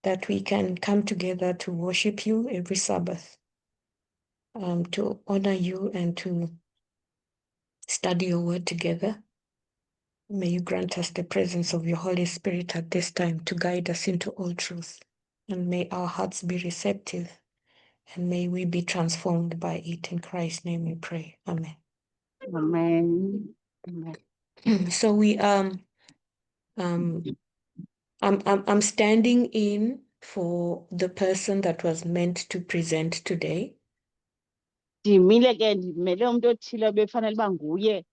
that we can come together to worship you every Sabbath, to honor you and to study your word together. May you grant us the presence of your Holy Spirit at this time to guide us into all truth. And may our hearts be receptive, and may we be transformed by it. In Christ's name we pray. Amen. Amen. Amen. So I'm standing in for the person that was meant to present today. Ndimile ke ndimele umuntu othile befanele uba nguye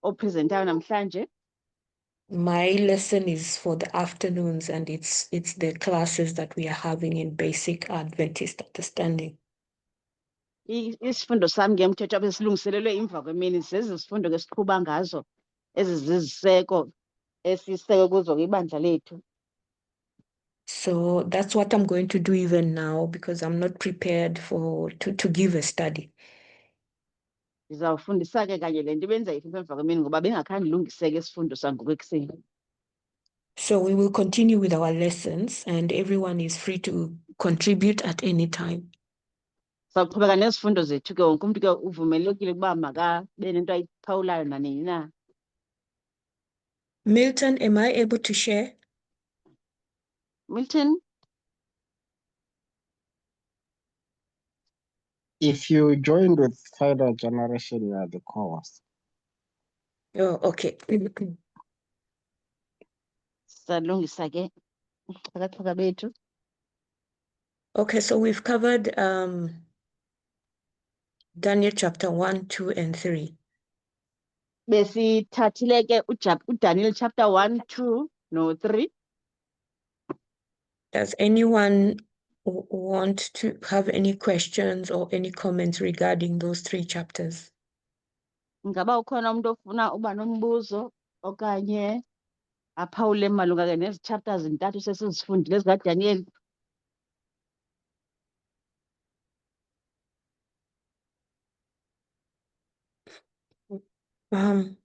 opresentayo namhlanje. My lesson is for the afternoons, and it's the classes that we are having in basic Adventist understanding. Isifundo sami ngemthetho apho silungiselelwe emva kwemini zezi zifundo ke siqhuba ngazo ezi ziziseko esiseke kuzo ibandla lethu. So that's what I'm going to do even now, because I'm not prepared to give a study. Ndizawufundisa ke kanye le nto benza emva kwemini ngoba bengakhange ndilungiseke isifundo sangoku ekuseni. So we will continue with our lessons, and everyone is free to contribute at any time. Sawuqhubeka nezifundo zethu ke wonke umuntu ke uvumelekile ukuba makabe nento ayiphawulayo nanini na. Milton, am I able to share? Milton? If you joined with Final Generation, you are the co-host. Oh, okay. Salungisa ke xhakaxhaka bethu. Okay, so we've covered Daniel chapter 1, 2, and 3. Besithathile ke uDaniel chapter 1, 2 no 3. Does anyone want to have any questions or any comments regarding those 3 chapters? Ngaba ukhona umuntu ofuna uba nombuzo okanye aphawule malunga ke nezi chapters zintathu sesizifundile zikaDaniel? I'm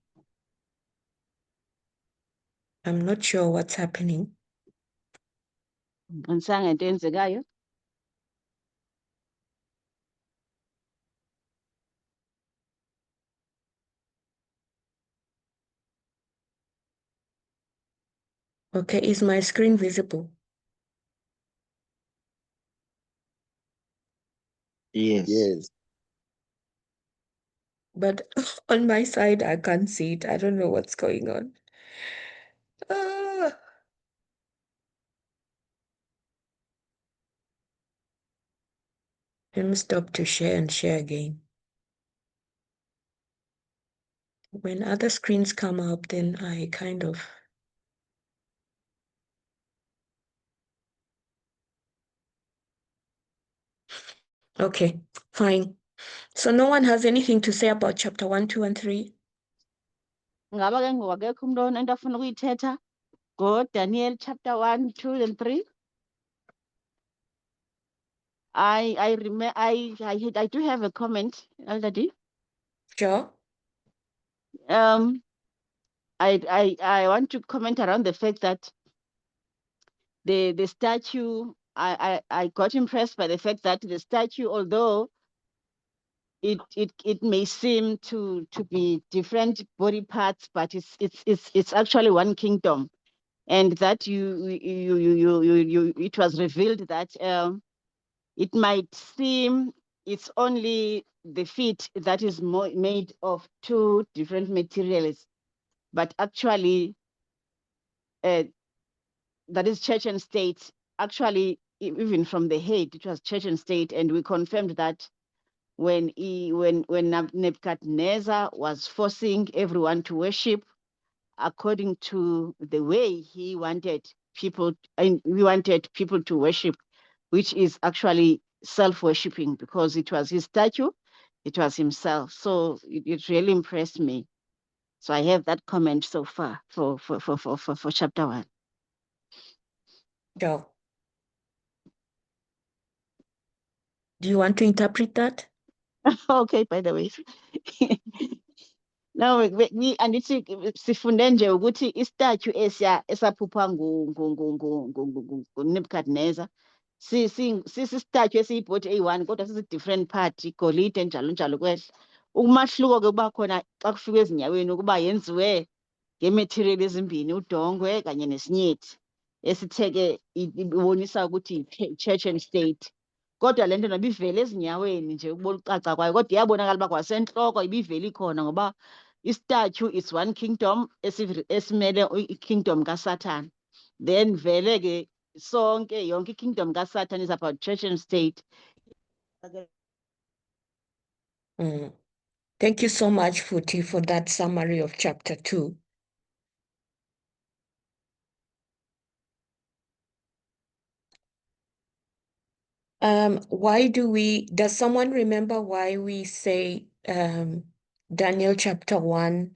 not sure what's happening. Ngiqinisanga ngento eyenzekayo. Okay, is my screen visible? Yes. But on my side, I can't see it. I don't know what's going on. Let me stop to share and share again. When other screens come up, then I kind of... Okay, fine. So no one has anything to say about chapter 1, 2, and 3? Ngaba ke ngowakekho umuntu onento afuna ukuyithetha ngoDaniel chapter 1, 2 and 3. I do have a comment, Elder D. Sure. I want to comment around the fact that the statue, I got impressed by the fact that the statue, although it may seem to be different body parts, but it's actually one kingdom, and that it was revealed that it might seem it's only the feet that is made of 2 different materials, but actually that is church and state. Actually, even from the head, it was church and state, and we confirmed that when Nebuchadnezzar was forcing everyone to worship according to the way he wanted people, and we wanted people to worship, which is actually self-worshiping, because it was his statue, it was himself. So it really impressed me. So I have that comment so far for chapter 1. Sure. Do you want to interpret that? Okay, by the way. No, andithi sifunde nje ukuthi istatue esiya esaphupha nguNebukadnezar sisistatue esiyibhodi eyi-1 kodwa sisi-different part, igolide njalo njalo kwehla. Umahluko ke uba khona xa kufika ezinyaweni ukuba yenziwe ngee-material ezimbini, udongwe kanye nesinyithi, esithe ke ibonisa ukuthi church and state. Kodwa le nto noba ivele ezinyaweni nje ukubona ucaca kwayo, kodwa iyabonakala uba kwasentloko ibivele ikhona, ngoba istatue is one kingdom esimele i-kingdom kaSatan. Then vele ke sonke, yonke i-kingdom kaSatan is about church and state. Thank you so much, Futhi, for that summary of chapter 2. Does someone remember why we say Daniel chapter 1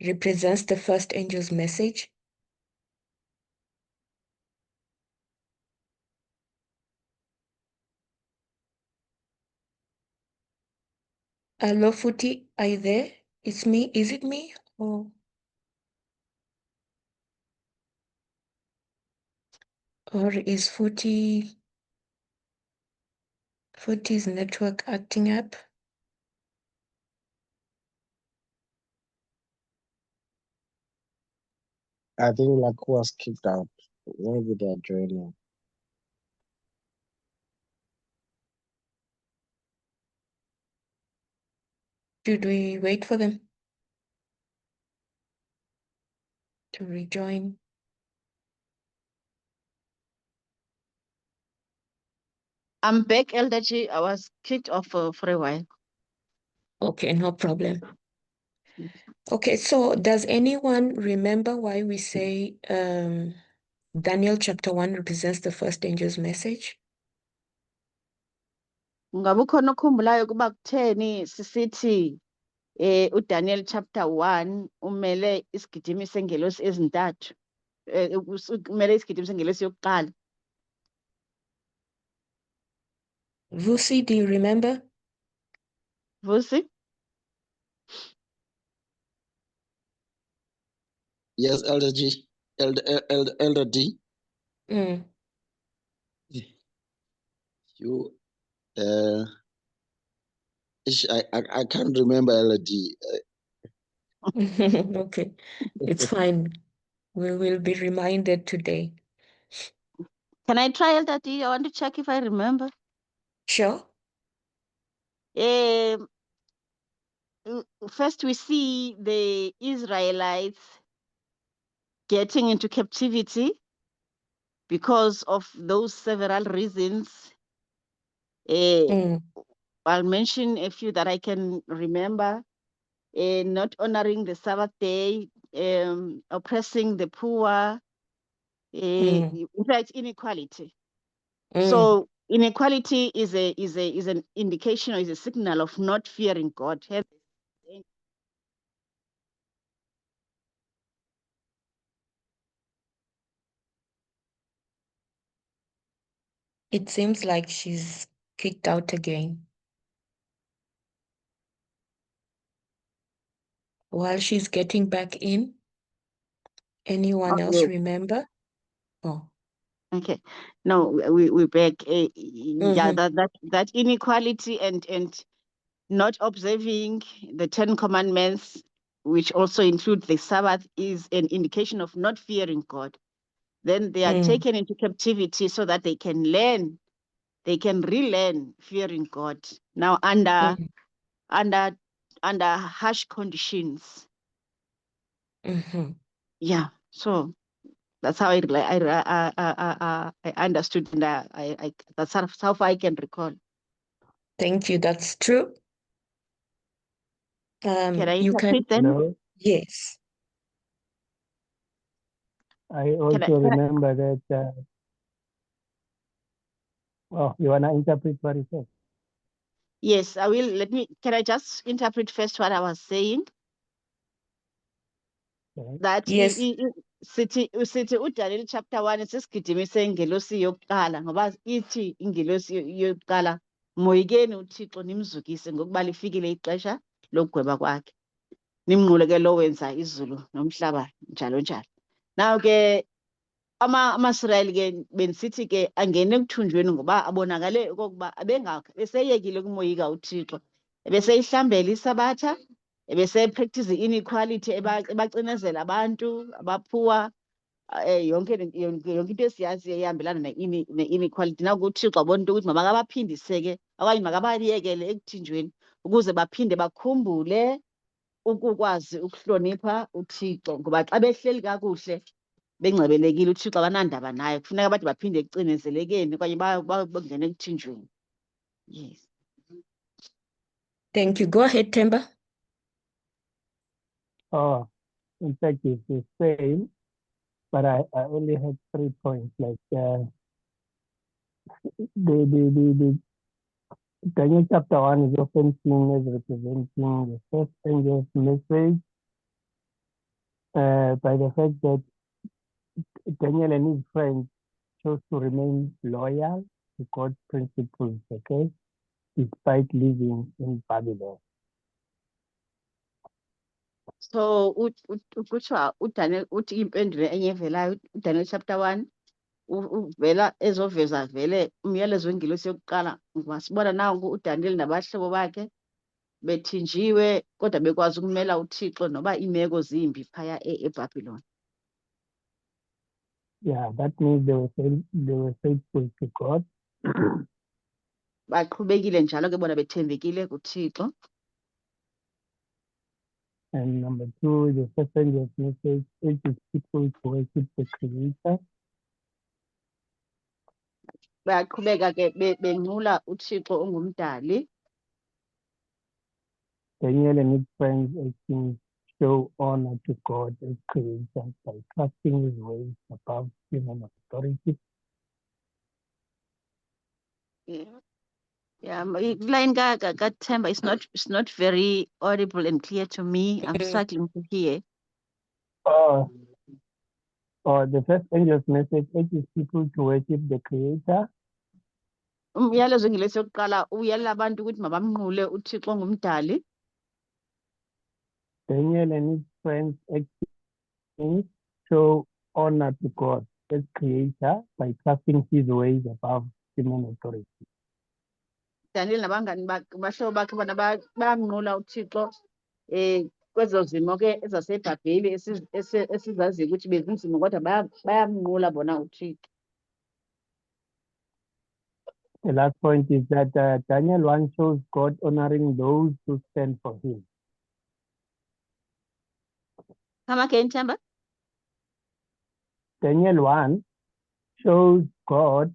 represents the first angel's message? Hello, Futhi, are you there? It's me. Is it me? Or is Futhi's network acting up? I think Laku was kicked out. Maybe they're joining. Should we wait for them to rejoin? I'm back, Elder G. I was kicked off for a while. Okay, no problem. Okay, so does anyone remember why we say Daniel chapter 1 represents the first angel's message? Ngabe ukhona okhumbulayo ukuba kutheni sisithi uDaniel chapter 1 umele isigidimi sengelosi ezintathu, umele isigidimi sengelosi yokuqala? Vusi, do you remember? Vusi? Yes, Elder G, Elder D. You, I can't remember Elder D. Okay, it's fine. We will be reminded today. Can I try, Elder D? I want to check if I remember. Sure. First, we see the Israelites getting into captivity because of those several reasons. I'll mention a few that I can remember. Not honoring the Sabbath day, oppressing the poor, in fact, inequality. So inequality is an indication or is a signal of not fearing God. It seems like she's kicked out again. While she's getting back in, anyone else remember? Oh. Okay, no, we're back. Yeah, that inequality and not observing the 10 commandments, which also include the Sabbath, is an indication of not fearing God. Then they are taken into captivity so that they can learn, they can relearn fearing God. Now under harsh conditions. Yeah, so that's how I understood, and that's how far I can recall. Thank you. That's true. Can I you interpret then? Hello? Yes. I also remember that. You want to interpret what he said? Yes, I will. Can I just interpret first what I was saying? Okay. That yes. Sithi uDaniel chapter 1 sesigidimisa ingelosi yokuqala ngoba ithi ingelosi yokuqala moyikeni uThixo nimzukise ngokuba lifikile ixesha lokugweba kwakhe. nimnqule ke lo wenza izulu nomhlaba njalo njalo. Now ke ama-Israyeli ke benisithi ke angene ekuthunjweni ngoba abonakale okokuba beseyekile ukumoyika uThixo, ebeseyihlambela isabatha, ebesepractice i-inequality, ebacinezela abantu abaphuwa, yonke into esiyaziyo ehambelana ne-inequality. Naku uThixo abona into ukuthi makabaphindise ke okanye makabayekele ekuthinjweni ukuze baphinde bakhumbule ukukwazi ukuhlonipha uThixo, ngoba xa behleli kakuhle bengcebelekile uThixo abanandaba naye, kufuneka bade baphinde ekucinezelekeni okanye bangene ekuthinjweni. Yes. Thank you. Go ahead, Themba. Oh, in fact, it's the same, but I only had 3 points. Like the Daniel chapter 1 is often seen as representing the first angel's message by the fact that Daniel and his friends chose to remain loyal to God's principles, okay, despite living in Babylon. So kuthiwa uDaniel uthi impendulo enye evelayo uDaniel chapter 1 uvela ezoveza vele umyalezo wengilosi yokuqala, ngoba sibona nanku uDaniel nabahlobo bakhe bethinjiwe kodwa bekwazi ukumela uThixo noba imeko zimbi phaya eBabylon. Yeah, that means they were faithful to God. Baqhubekile njalo ke bona bethembekile kuThixo. And number 2, the first angel's message urges people to worship the Creator. Bayaqhubeka ke benqula uThixo ongumdali. Daniel and his friends actually show honor to God as Creator by trusting His ways above human authority. Yeah, line Themba it's not very audible and clear to me. I'm struggling to hear. The first angel's message urges people to worship the Creator. Umyalezo wengilosi yokuqala uyalela abantu ukuthi mabamnqule uThixo ongumdali. Daniel and his friends actually show honor to God as Creator by trusting His ways above human authority. Daniel nabangani bahlobo bakhe bona bayamnqula uThixo kwezo zimo ke ezaseBhabheli esizaziyo ukuthi bezinzima kodwa bayamnqula bona uThixo. The last point is that Daniel 1 shows God honoring those who stand for Him. Come again, Themba. Daniel 1 shows God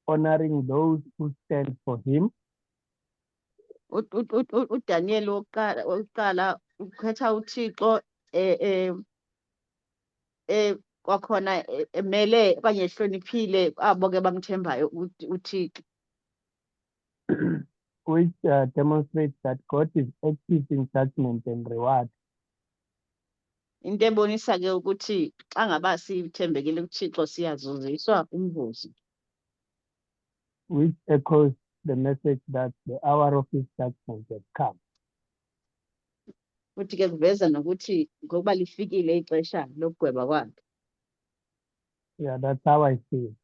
honoring those who stand for Him. uDaniel wokuqala ukhetha uThixo kwakhona emele okanye ehloniphile abo ke bamthembayo uThixo. Which demonstrates that God is active in judgment and reward. Into ebonisa ke ukuthi xa ngaba sithembekile kuThixo siyazuziswa umvuzo. Which echoes the message that the hour of His judgment has come. Futhi ke kuveza nokuthi ngokuba lifikile ixesha lokugweba kwakhe. Yeah, that's how I see it.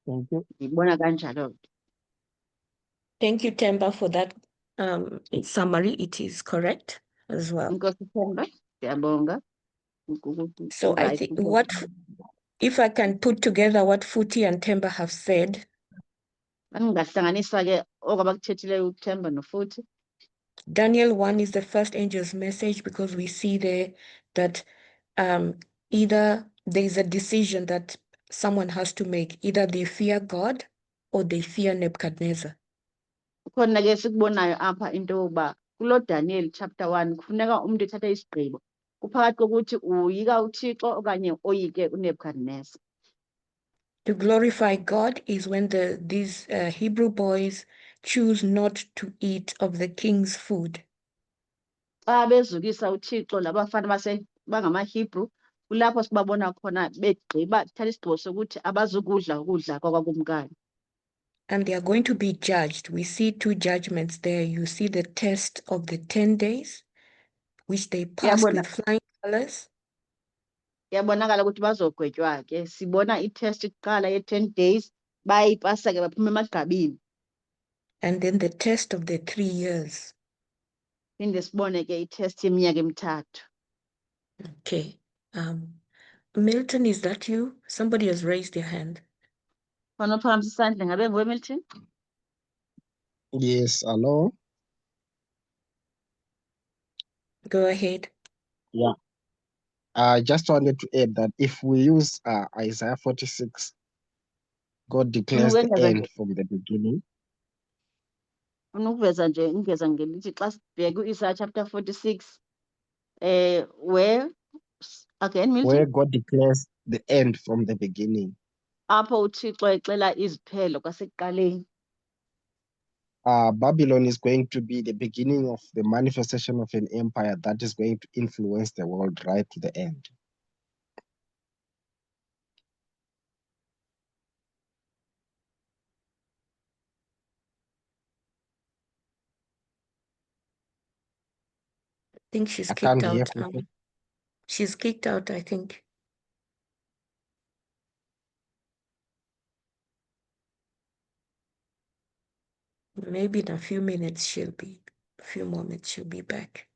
Thank you. Ngibona kanjalo. Thank you, Themba, for that summary. It is correct as well. Inkosi Themba, siyabonga. So I think if I can put together what Futhi and Themba have said. Ngingahlanganisa ke okwabakuthethileyo uThemba noFuthi. Daniel 1 is the first angel's message because we see there that either there is a decision that someone has to make. Either they fear God or they fear Nebuchadnezzar. Khona ke sikubonayo apha into yokuba kulo Daniel chapter 1 kufuneka umuntu ethathe isigqibo. Kuphakathi kokuthi uyika uThixo okanye oyike uNebuchadnezzar. To glorify God is when these Hebrew boys choose not to eat of the king's food. Xa bezukisa uThixo labafana bangamaHebrew kulapho sibabona khona begqiba thatha isigqibo sokuthi abazukudla ukudla kwakwakumkani. And they are going to be judged. We see 2 judgments there. You see the test of the 10 days, which they passed Yabona. with flying colors. Yabonakala ukuthi bazogwetywa ke. Sibona i-test iqala ye-10 days. Bayipasa ke baphuma emagqabini. And then the test of the 3 years. Phinde sibone ke i-test yeminyaka emithathu. Okay. Milton, is that you? Somebody has raised their hand. Khona ophakamisa isandla ngabe nguwe Milton? Yes, hello. Go ahead. Yeah. I just wanted to add that if we use Isaiah 46, God declares the Ungeza end nje. from the beginning. Ungeza nje ingeza ngelithi xa sibheka u-Isaiah chapter 46 where again Milton Where God declares the end from the beginning. apho uThixo exela iziphelo kwasekuqaleni. Babylon is going to be the beginning of the manifestation of an empire that is going to influence the world right to the end. I think she's I kicked can't hear out. Futhi. She's kicked out, I think. Maybe in a few minutes a few moments she'll be back.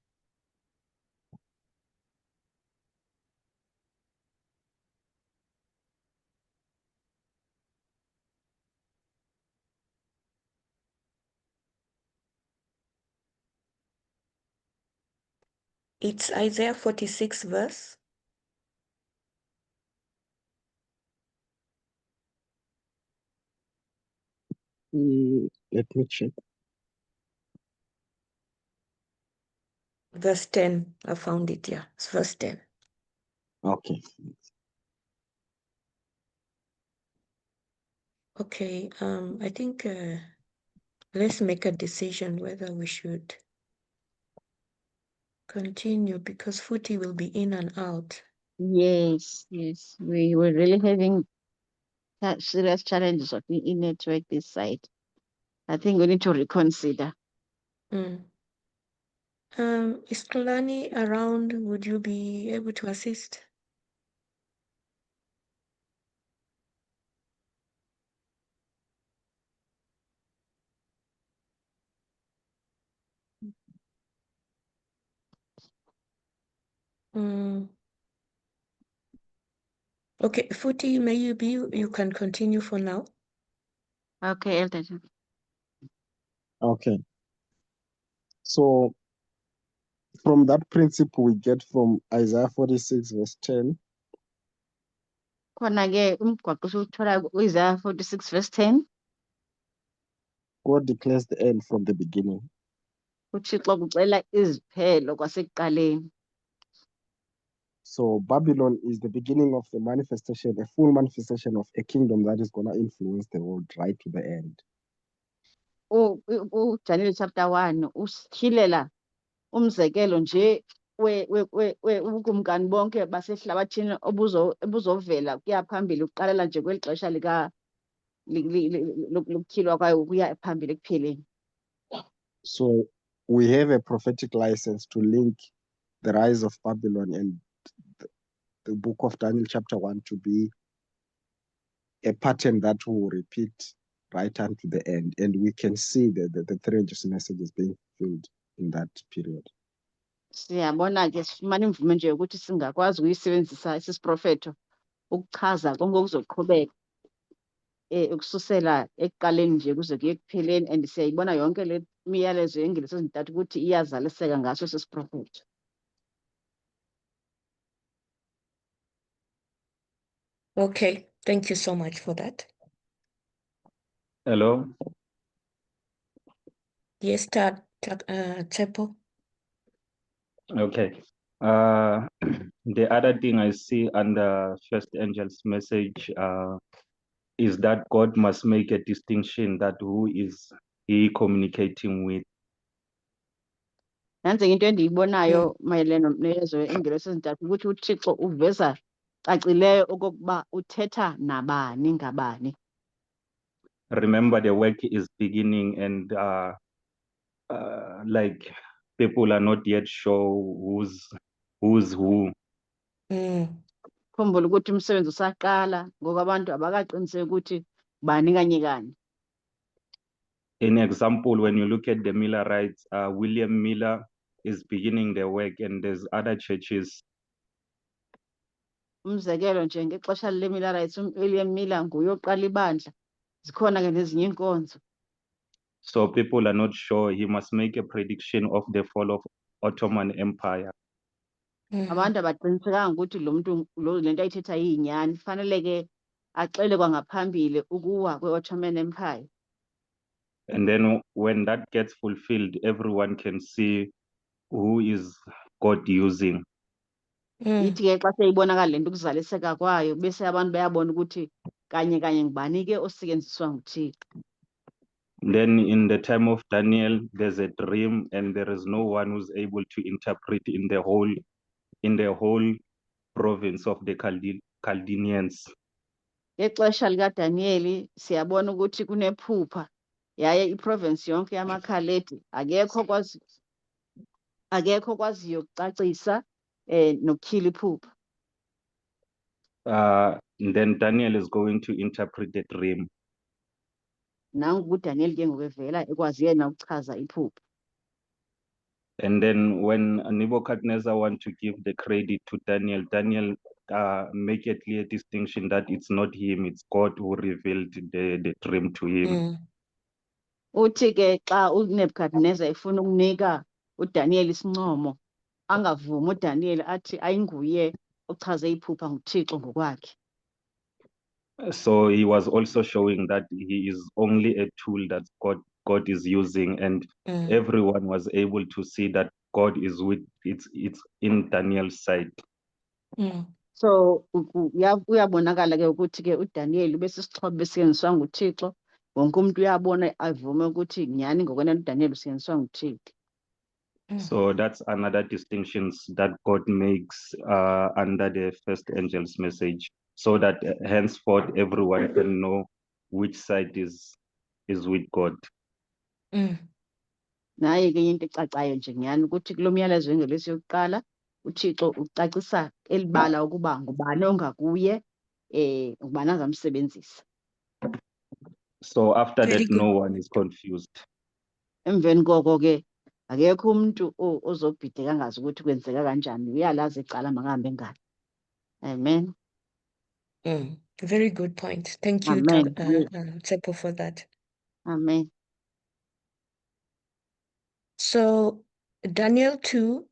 It's Isaiah 46 verse. Let me check. Verse 10. I found it, yeah. It's verse 10. Okay. Okay, I think let's make a decision whether we should continue because Footy will be in and out. Yes, we were really having serious challenges of in network this side. I think we need to reconsider. Is Kalani around? Would you be able to assist? Okay, Footy, you can continue for now. Okay, Elder. Okay. So from that principle we get from Isaiah 46 verse 10. Khona ke umgwaqo usuthola ku-Isaiah 46 verse 10. God declares the end from the beginning. uThixo kucela iziphelo kwasekuqaleni. So Babylon is the beginning of the manifestation, a full manifestation of a kingdom that is going to influence the world right to the end. uDaniel chapter 1 usihilela umzekelo nje ubukumkani bonke basehlabathini obuzovela kuya phambili uqalela nje kweli xesha lokutyhilwa kwayo ukuya phambili ekupheleni. So we have a prophetic license to link the rise of Babylon and the book of Daniel chapter 1 to be a pattern that will repeat right unto the end. And we can see the 300 messages being fulfilled in that period. Siyabona ke sifumana imvume nje ukuthi singakwazi ukuyisebenzisa isisiprofetho ukuchaza konke okuzoqhubeka ukususela ekuqaleni nje kuze kuye ekupheleni, and siyayibona yonke le miyalezo yengelesi ezintathu ukuthi iyazaliseka ngaso sisiprofetho. Okay, thank you so much for that. Hello. Yes, Tepo. Okay. The other thing I see under First Angel's message is that God must make a distinction that who is he communicating with. Nansi into endiyibonayo mayelana nezo ingelesi ezintathu ukuthi uThixo uveza cacileyo okokuba uthetha nabani ngabani. Remember, the work is beginning, and like people are not yet sure who's who. Khumbula ukuthi umsebenzi usaqala ngoba abantu abakaqiniseki ukuthi bani kanye kanye. In example, when you look at the Millerites, William Miller is beginning the work, and there's other churches. Umzekelo nje ngexesha le-Millerites William Miller nguye oqala ibandla. Zikhona ke nezinye inkonzo. So people are not sure. He must make a prediction of the fall of Ottoman Empire. Abantu abaqinisekanga ukuthi lo muntu lento ayithetha yinyani. Fanele ke axele kwangaphambili ukuwa kwe-Ottoman Empire. And then when that gets fulfilled, everyone can see who is God using. Ithi ke xa seyibonakala lento ukuzaliseka kwayo bese abantu bayabona ukuthi kanye kanye ngubani ke osetyenziswa nguThixo. Then in the time of Daniel, there's a dream, and there is no one who's able to interpret in the whole province of the Chaldeans. Ngexesha likaDaniel siyabona ukuthi kunephupha yaye iprovince yonke yamakhaledi akekho kwaziyo ukucacisa nokukhila iphupha. Then Daniel is going to interpret the dream. Nangu uDaniel ke ngokwevela ekwazi yena ukuchaza iphupha. And then when Nebuchadnezzar want to give the credit to Daniel, Daniel make a clear distinction that it's not him, it's God who revealed the dream to him. Uthi ke xa uNebukadnezar efuna ukunika uDaniel isincomo, angavumi uDaniel athi ayinguye ochaze iphupha nguThixo ngokwakhe. So he was also showing that he is only a tool that God is using, and everyone was able to see that God is with it's in Daniel's side. So uyabonakala ke ukuthi ke uDaniel bese isixhobo besetyenziswa nguThixo, wonke umuntu uyabona avume ukuthi nyani ngokwena uDaniel usetyenziswa nguThixo. So that's another distinctions that God makes under the first angel's message, so that henceforth everyone can know which side is with God. Naye ke into ecacayo nje nyani ukuthi kulo myalezo wengelesi yokuqala uThixo ucacisa elibala ukuba ngubani ongakuye ngubani azamsebenzisa. So after Very that, good. no one is confused. Emveni koko ke akekho umuntu ozobhideka angazi ukuthi kwenzeka kanjani, uyalazi icala makahambe ngalo. Amen. Very good point. Thank you, Amen. Tsepo, for that. Amen. So Daniel 2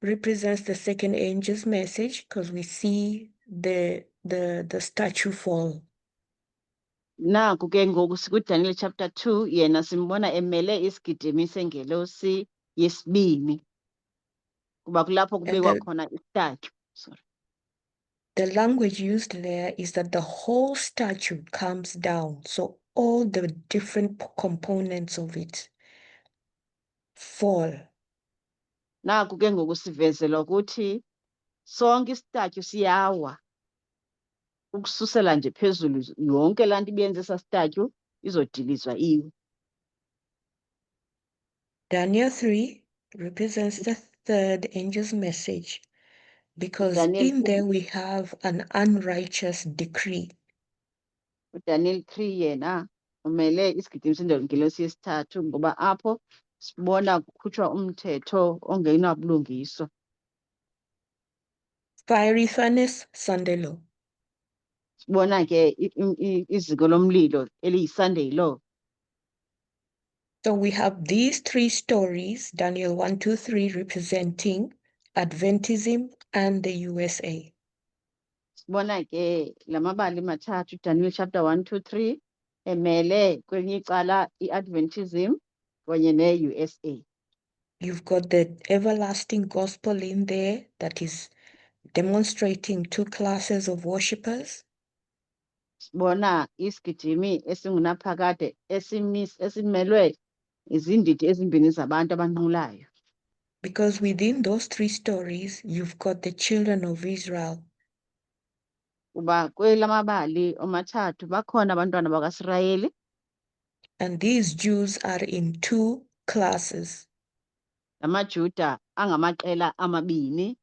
represents the second angel's message because we see the statue fall. Naku ke ngoku sikuDaniel chapter 2 yena simbona emele isigidimi sengelosi yesibini. Kuba kulapho kubekwa khona istatue. Sorry. The language used there is that the whole statue comes down. So all the different components of it fall. Naku ke ngoku sivezelwa ukuthi sonke istatue siyawa. Ukususela nje phezulu yonke laa nto ibenze esa statue izodilizwa iwe. Daniel 3 represents the third angel's message because Daniel in there we have an unrighteous decree. uDaniel 3 yena umele isigidimi sengelosi yesithathu ngoba apho sibona kukhutshwa umthetho ongenabulungiswa. Fiery furnace, Sunday law. Sibona ke iziko lomlilo eliyi-Sunday law. So we have these three stories, Daniel 1, 2, 3, representing Adventism and the USA. Sibona ke lamabali mathathu, Daniel chapter 1, 2, 3, emele kwelinye icala i-Adventism kwenye ne-USA. You've got the everlasting gospel in there that is demonstrating two classes of worshippers. Sibona isigidimi esingunaphakade esimelwe izindidi ezimbini zabantu abanqulayo. Because within those three stories, you've got the children of Israel. Kuba kwelamabali omathathu bakhona abantwana bakaSirayeli. And these Jews are in two classes. amaJuda angamaqela amabini,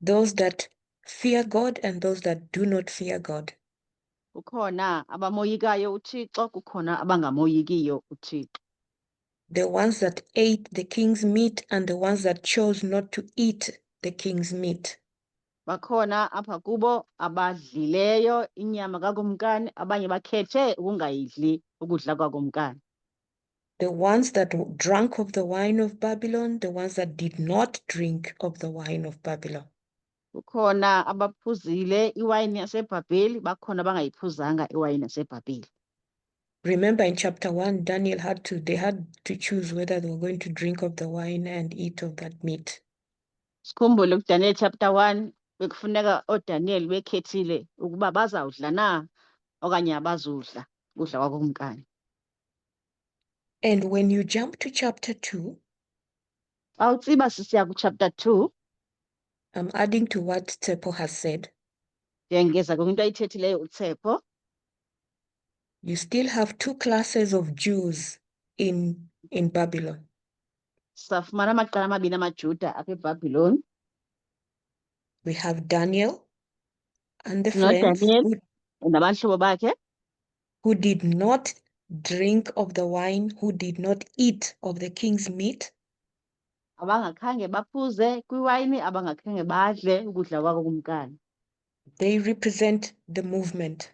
those that fear God and those that do not fear God. kukhona abamoyikayo uThixo, kukhona abangamoyikiyo uThixo. The ones that ate the king's meat and the ones that chose not to eat the king's meat. Bakhona apha kubo abadlileyo inyama kakumkani, abanye bakhethe ukungayidli ukudla kwakumkani. The ones that drank of the wine of Babylon, the ones that did not drink of the wine of Babylon. Kukhona abaphuzile iwayini yaseBhabheli, bakhona abangayiphuzanga iwayini yaseBhabheli. Remember in chapter 1, Daniel they had to choose whether they were going to drink of the wine and eat of that meat. Sikhumbule kuDaniel chapter 1 bekufuneka oDaniel bekhethile ukuba bazawudla na okanye abazudla ukudla kwakumkani. And when you jump to chapter 2, Xa utsiba sisiya kuchapter 2, I'm adding to what Tsepo has said. ndiyongeza kwinto ayithethileyo uTshepo. You still have two classes of Jews in Babylon. Safumana amaqela amabini amaJuda apha eBhabhiloni. We have Daniel and the No friends Daniel nabahlobo bakhe who did not drink of the wine, who did not eat of the king's meat. abangakhange baphuze kwiwayini, abangakhange badle ukudla kwakumkani. They represent the movement.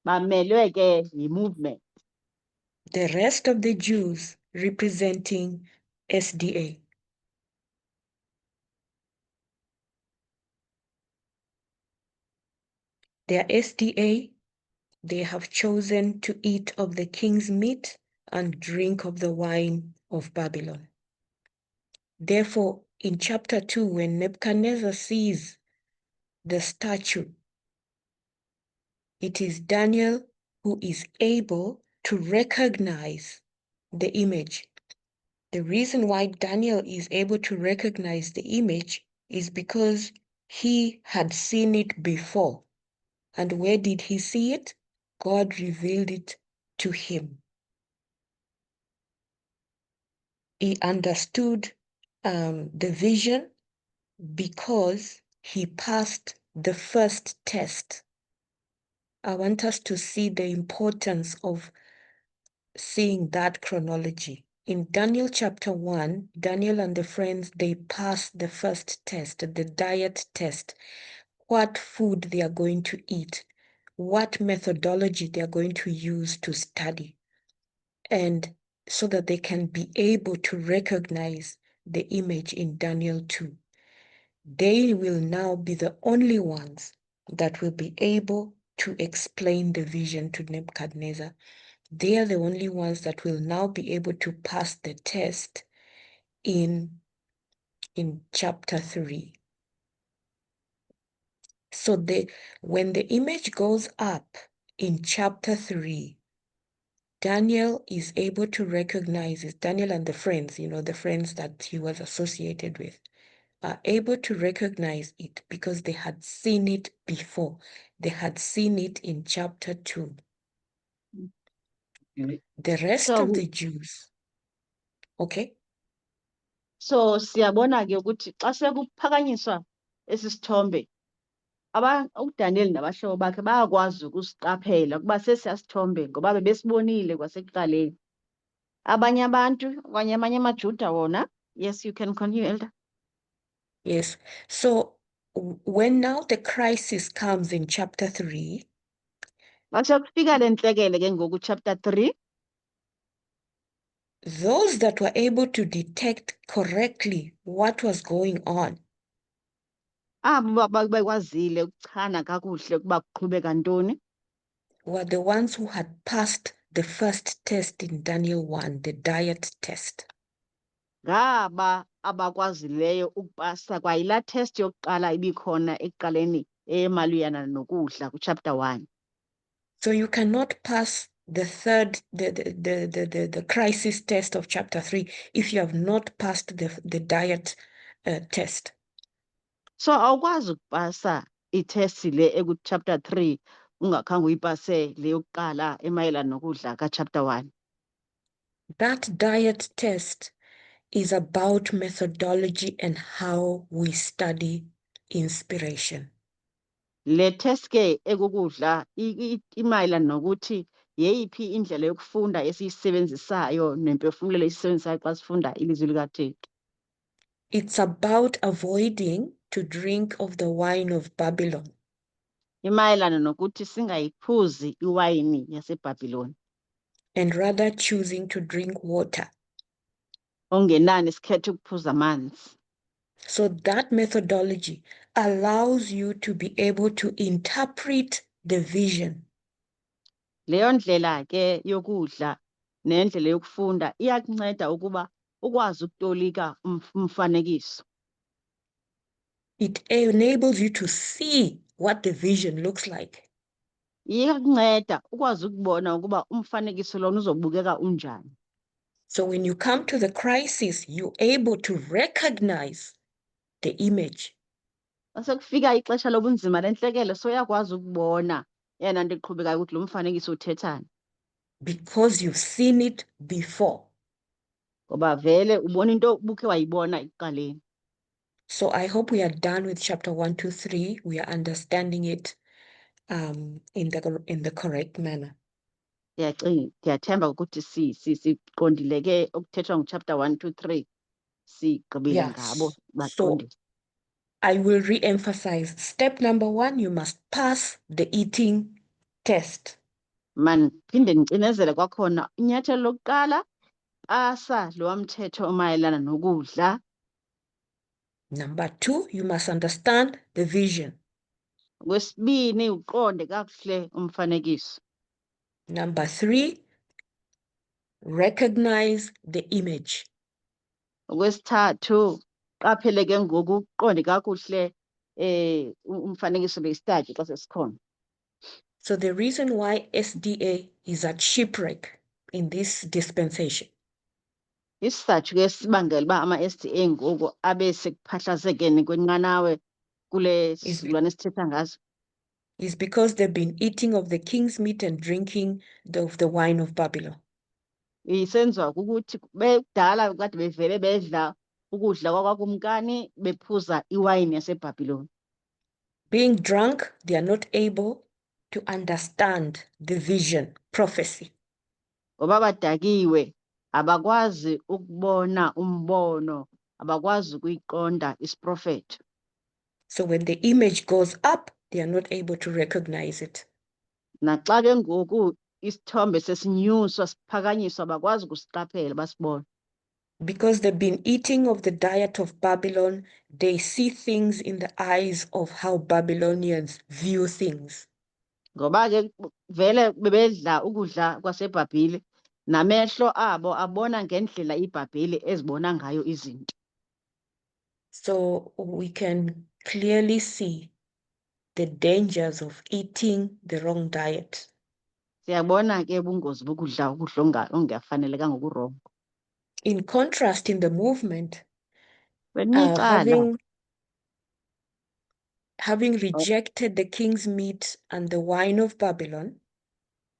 Bamelwe ke yi-movement. The rest of the Jews representing SDA. Their SDA, they have chosen to eat of the king's meat and drink of the wine of Babylon. Therefore, in chapter 2, when Nebuchadnezzar sees the statue, it is Daniel who is able to recognize the image. The reason why Daniel is able to recognize the image is because he had seen it before. And where did he see it? God revealed it to him. He understood the vision because he passed the first test. I want us to see the importance of seeing that chronology. In Daniel chapter 1, Daniel and the friends, they passed the first test, the diet test, what food they are going to eat, what methodology they are going to use to study, and so that they can be able to recognize the image in Daniel 2. They will now be the only ones that will be able to explain the vision to Nebuchadnezzar. They are the only ones that will now be able to pass the test in chapter 3. So when the image goes up in chapter 3, Daniel is able to recognize it. Daniel and the friends, the friends that he was associated with, are able to recognize it because they had seen it before. They had seen it in chapter 2. The rest of the Jews, okay? So siyabona ke ukuthi xa sekuphakanyiswa esi sithombe, uDaniel nabahlobo bakhe bayakwazi ukusiqaphela ukuba sesiyasithombe ngoba bebesibonile kwasekuqaleni. Abanye abantu, amanye amaJuda wona, yes, you can continue, Elder. Yes. So when now the crisis comes in chapter 3, Sekufika le ntlekele ke ngoku chapter 3, those that were able to detect correctly what was going on, abo bekwazile ukuchana kakuhle ukuba kuqhubeka ntoni, were the ones who had passed the first test in Daniel 1, the diet test. ngaba abakwazileyo ukupasa kwayilaa test yokuqala ibikhona ekuqaleni emaluyana nokudla kuchapter 1. So you cannot pass the crisis test of chapter 3 if you have not passed the diet test. So awukwazi ukupasa itest le ekuchapter 3 ungakhange uyipase le yokuqala emayelana nokudla kachapter 1. That diet test is about methodology and how we study inspiration. Le test ke ekukudla imayelana nokuthi yeyiphi indlela yokufunda esiyisebenzisayo nemphefumulelo esiyisebenzisayo xa sifunda ilizwi likaThixo. It's about avoiding to drink of the wine of Babylon Imayelana nokuthi singayiphuzi iwayini yaseBhabhiloni, and rather choosing to drink water. ongenani sikhethe ukuphuza amanzi. So that methodology allows you to be able to interpret the vision. Leyo ndlela ke yokudla nendlela yokufunda iyakunceda ukuba ukwazi ukutolika umfanekiso. It enables you to see what the vision looks like. Iyakunceda ukwazi ukubona ukuba umfanekiso lona uzobukeka unjani. So when you come to the crisis, you're able to recognize the image. Mase kufika ixesha lobunzima lentlekele soyakwazi ukubona yena nto iqhubekayo ukuthi lo mfanekiso uthethani. Because you've seen it before. Ngoba vele ubona into ubukhe wayibona ekuqaleni. So I hope we are done with chapter 1, 2, 3. We are understanding it in the correct manner. Ndiyathemba ukuthi siqondile ke okuthethwa nguchapter 1, 2, 3. Sigqibile Yes. ngabo So baqondile. I will re-emphasize. Step number 1, you must pass the eating test. Man phinde ndicinezele kwakhona inyathelo lokuqala pasa lo mthetho omayelana nokudla. Number 2, you must understand the vision. Okwesibini uqonde kakuhle umfanekiso. Number 3, recognize the image. Okwesithathu qaphele ke ngoku uqonde kakuhle umfanekiso lesithathu xa sesikhona. So the reason why SDA is at shipwreck in this dispensation Isizathu ke sibangela uba ama-SDA ngoku abe sekuphahlazekeni kwenqanawe kule sizukulwane esithetha ngazo. is because they've been eating of the king's meat and drinking of the wine of Babylon. Isenziwa ukuthi bekudala kade bevele bedla ukudla kwakwakumkani bephuza iwayini yaseBhabhiloni. Being drunk, they are not able to understand the vision, prophecy. Ngoba badakiwe abakwazi ukubona umbono, abakwazi ukuyiqonda isiprofetho. So when the image goes up, they are not able to recognize it. Naxa ke ngoku isithombe sesinyuswa siphakanyiswa abakwazi ukusiqaphela basibone. Because they've been eating of the diet of Babylon, they see things in the eyes of how Babylonians view things. Ngoba ke vele bebedla ukudla kwaseBhabhile namehlo abo abona ngendlela iBhabhile ezibona ngayo izinto. So we can clearly see the dangers of eating the wrong diet. Siyabona ke ubungozi bokudla ukudla ongafanelekanga ukurongo. In contrast, in the movement, Kwelinye icala having rejected the king's meat and the wine of Babylon,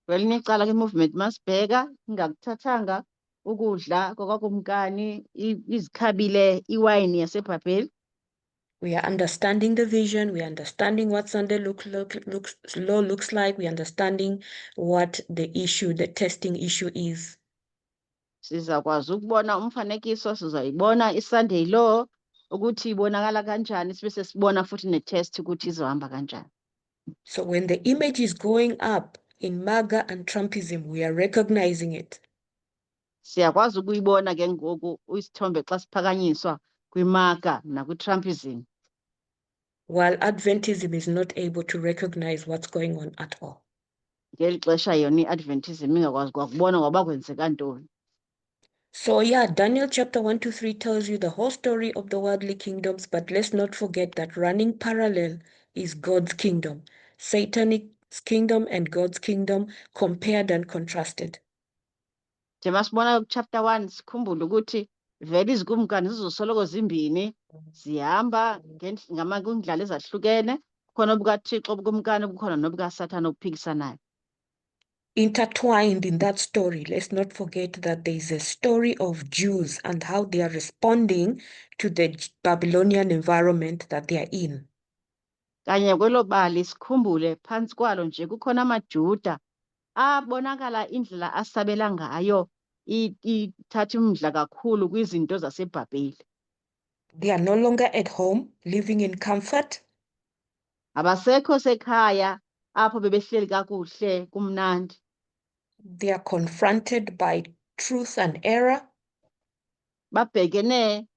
kwelinye icala ke-movement masibheka ingakuthathanga ukudla kwakwakumkani izikhabile iwayini yaseBhabheli. we are understanding the vision, we are understanding what Sunday law looks like, we are understanding what the issue, the testing issue is. Sizakwazi ukubona umfanekiso, sizayibona iSunday law ukuthi ibonakala kanjani, sibe sesibona futhi netest ukuthi izohamba kanjani. So when the image is going up in MAGA and Trumpism, we are recognizing it. Siyakwazi ukuyibona ke ngoku isithombe xa siphakanyiswa kwiMAGA nakwi-Trumpism. While Adventism is not able to recognize what's going on at all. Ngeli xesha yona i-Adventism ingakwazi kwakubona ngoba kwenzeka ntoni. So yeah, Daniel chapter 1 to 3 tells you the whole story of the worldly kingdoms, but let's not forget that running parallel is God's kingdom, Satan's kingdom and God's kingdom compared and contrasted. Nje masibona chapter 1 sikhumbule ukuthi vele izikumkani zizosoloko zimbini zihamba ngamakwindlala ezahlukene, kukhona obukaThixo obukumkani kukhona nobukaSathane obuphikisanayo. intertwined in that story, let's not forget that there is a story of Jews and how they are responding to the Babylonian environment that they are in. Kanye kwelo bali sikhumbule phansi kwalo nje kukhona amaJuda abonakala indlela asabela ngayo ithatha umdla kakhulu kwizinto zaseBhabheli. They are no longer at home, living in comfort. Abasekho sekhaya apho bebehleli kakuhle kumnandi. They are confronted by truth and error. Babhekene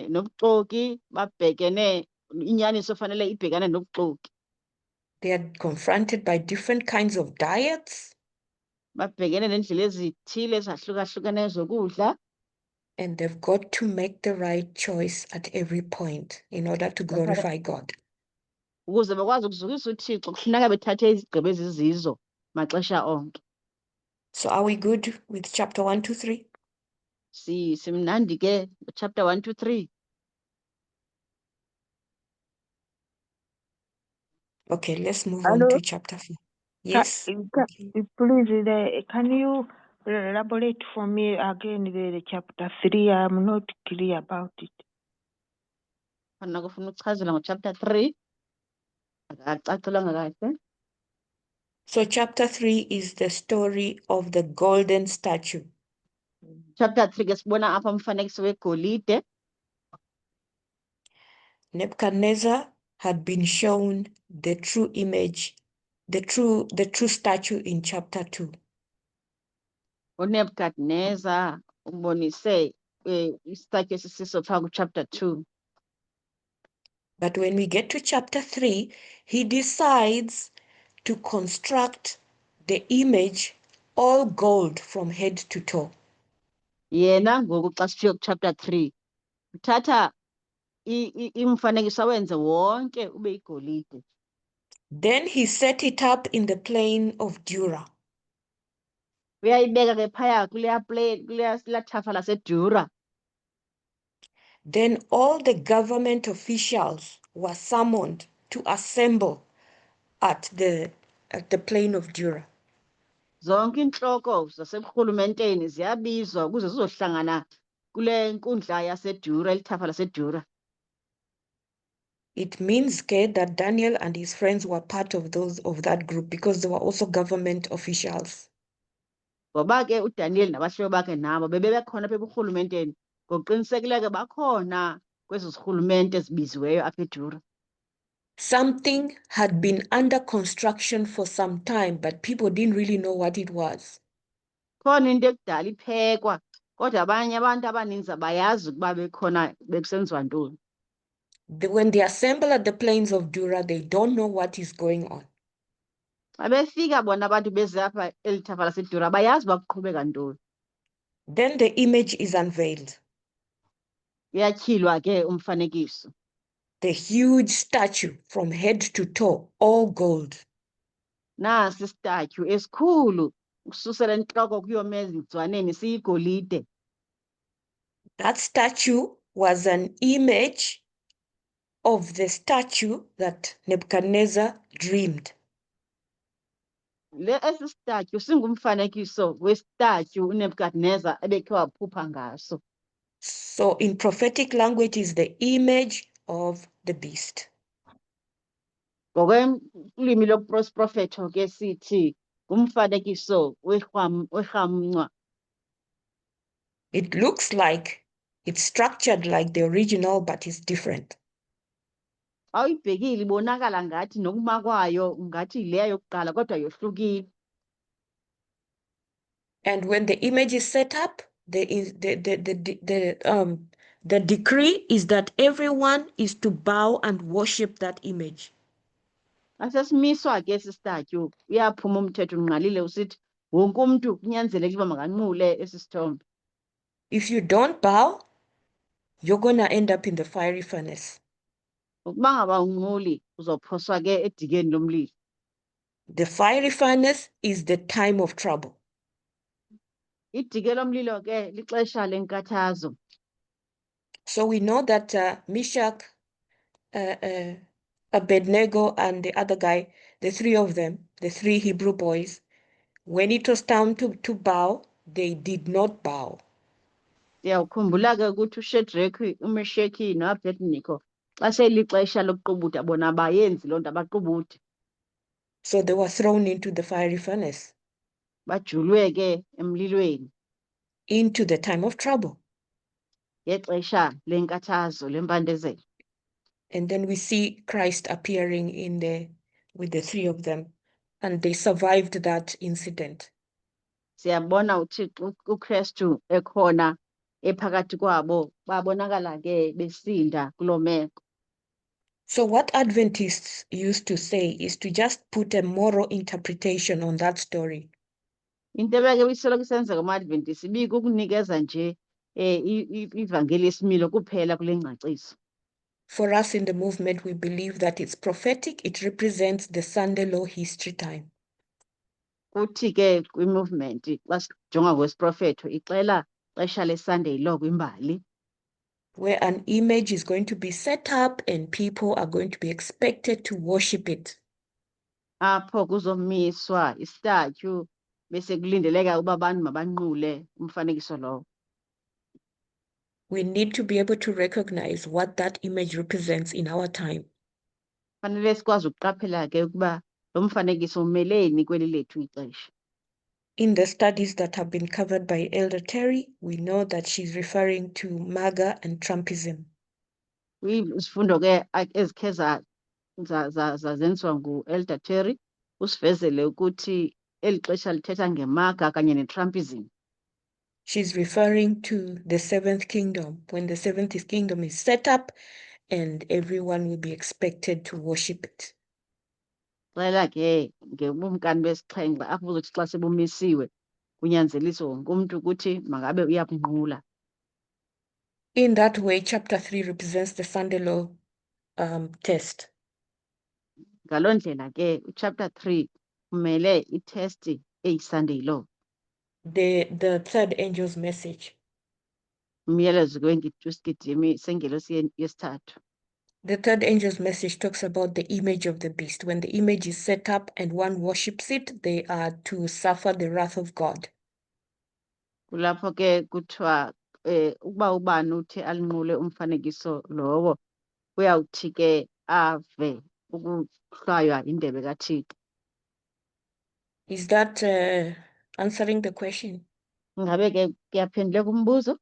nobuxoki, babhekene inyaniso fanele ibhekane nobuxoki. They are confronted by different kinds of diets. Babhekene nendlela ezithile ezahlukahlukeneyo zokudla. And they've got to make the right choice at every point in order to glorify God. Ukuze bakwazi ukuzukisa uThixo kufuneka bethathe izigqibo ezizizo maxesha onke. So are we good with chapter 1 to 3? Simnandi ke chapter 1 to 3. Okay, let's move on to chapter 4. Yes. Please, can you elaborate for me again the chapter 3? I'm not clear about it. Khona kufuna ukuchazela ngochapter 3. Akacacelanga kahle. So chapter 3 is the story of the golden statue. Chapter 3 ke sibona apha umfanekiso wegolide. Nebuchadnezzar had been shown the true image, the true statue in chapter 2. uNebukadnezar ubonise isithathu esisiso phaa chapter 2. But when we get to chapter 3, he decides to construct the image all gold from head to toe. Yena ngoku xa sifika chapter 3 uthatha imfanekiso wenze wonke ube igolide. Then he set it up in the plain of Dura. Uyayibeka ke phaya kulaa thafa laseDura. Then all the government officials were summoned to assemble at the plain of Dura. Zonke inhloko zaseburhulumenteni ziyabizwa ukuze zizohlangana kule nkundla yaseDura, lithafa laseDura. It means that Daniel and his friends were part of that group because they were also government officials. Ngoba ke uDaniel nabahlobo bakhe nabo bebekhona apha eburhulumenteni ngokuqinisekileyo ke bakhona kwezi zirhulumente ezibiziweyo apha eDura. Something had been under construction for some time, but people didn't really know what it was. Khona into ekudala iphekwa kodwa abanye abantu abaninzi abayazi ukuba bekhona bekusenziwa ntoni. When they assemble at the plains of Dura, they don't know what is going on. Xa befika bona abantu beze apha eli thafa laseDura bayazi uba kuqhubeka ntoni. Then the image is unveiled. Uyatyhilwa ke umfanekiso. The huge statue from head to toe, all gold. Nasi istatyu esikhulu ukususela entloko kuyomeza emzwaneni siyigolide. That statue was an image of the statue that Nebuchadnezzar dreamed. Esi statyu singumfanekiso wesitatyu uNebukadnezar ebekhe waphupha ngaso. So in prophetic language is the image of the beast. Ngokwelwimi loprofeto ke sithi ngumfanekiso werhamncwa. It looks like it's structured like the original, but it's different. Xa uyibhekile ibonakala ngathi nokuma kwayo ngathi leya yokuqala kodwa yohlukile. And when the image is set up, the decree is that everyone is to bow and worship that image. Asesimiswa ke esi statyu uyaphuma umthetho ungqalile usithi wonke umntu kunyanzelekile uba makanqule esi sithombe. If you don't bow, you're going to end up in the fiery furnace. Ukuba ngaba unquli uzophoswa ke edikeni lomlilo. The fiery furnace is the time of trouble. Idike lomlilo ke lixesha lenkathazo. So we know that Meshach, Abednego, and the other guy, the three of them, the 3 Hebrew boys, when it was time to bow, they did not bow. Siyakhumbula ke ukuthi uShadrach, uMeshaki noAbednego xa selixesha lokuqubutha bona abayenzi loo nto abaqubuthe. So they were thrown into the fiery furnace, Bajulwe ke emlilweni into the time of trouble. ngexesha lenkathazo lempandezelo. And then we see Christ appearing in there with the 3 of them, and they survived that incident. Siyabona uThixo uKristu ekhona ephakathi kwabo, babonakala ke besinda kuloo meko. So what Adventists used to say is to just put a moral interpretation on that story. Into ebeke bisoloko isenzeka kuma-Adventist ibikukunikeza nje ivangeli esimilo kuphela kule ngcaciso. For us in the movement, we believe that it's prophetic. It represents the Sunday law history time. Kuthi ke kwi-movement xa sijonga kwesiprofetho ixela xesha le-Sunday law kwimbali, where an image is going to be set up and people are going to be expected to worship it. apho kuzomiswa istatyu bese kulindeleka uba abantu mabanqule umfanekiso lowo. We need to be able to recognize what that image represents in our time. Fanele sikwazi ukuqaphela ke ukuba lo mfanekiso umeleni kweli lethu ixesha. In the studies that have been covered by Elder Terry, we know that she's referring to MAGA and Trumpism. Izifundo ke ezikhe zenziwa ngu-Elder Terry usivezele ukuthi eli xesha lithetha ngemaga kanye ne-Trumpism. She's referring to the 7th kingdom, when the 7th kingdom is set up and everyone will be expected to worship it. Xela ke ngebumkani besixhenxe apho uzothi xa sebumisiwe kunyanzeliswe wonke umntu ukuthi makabe uyakunqula. In that way, chapter 3 represents the Sunday law test. Ngaloo ndlela ke uchapter 3 umele itesti eyi-Sunday law. The third angel's message. Umyalezo wesigidimi sengelosi yesithathu. The third angel's message talks about the image of the beast. When the image is set up and one worships it, they are to suffer the wrath of God. Kulapho ke kuthiwa ukuba ubani uthi alinqule umfanekiso lowo uyawuthi ke ave ukuhlwaywa indebe kaThixo. Is that answering the question? Ngabe ke kuyaphenduleka umbuzo?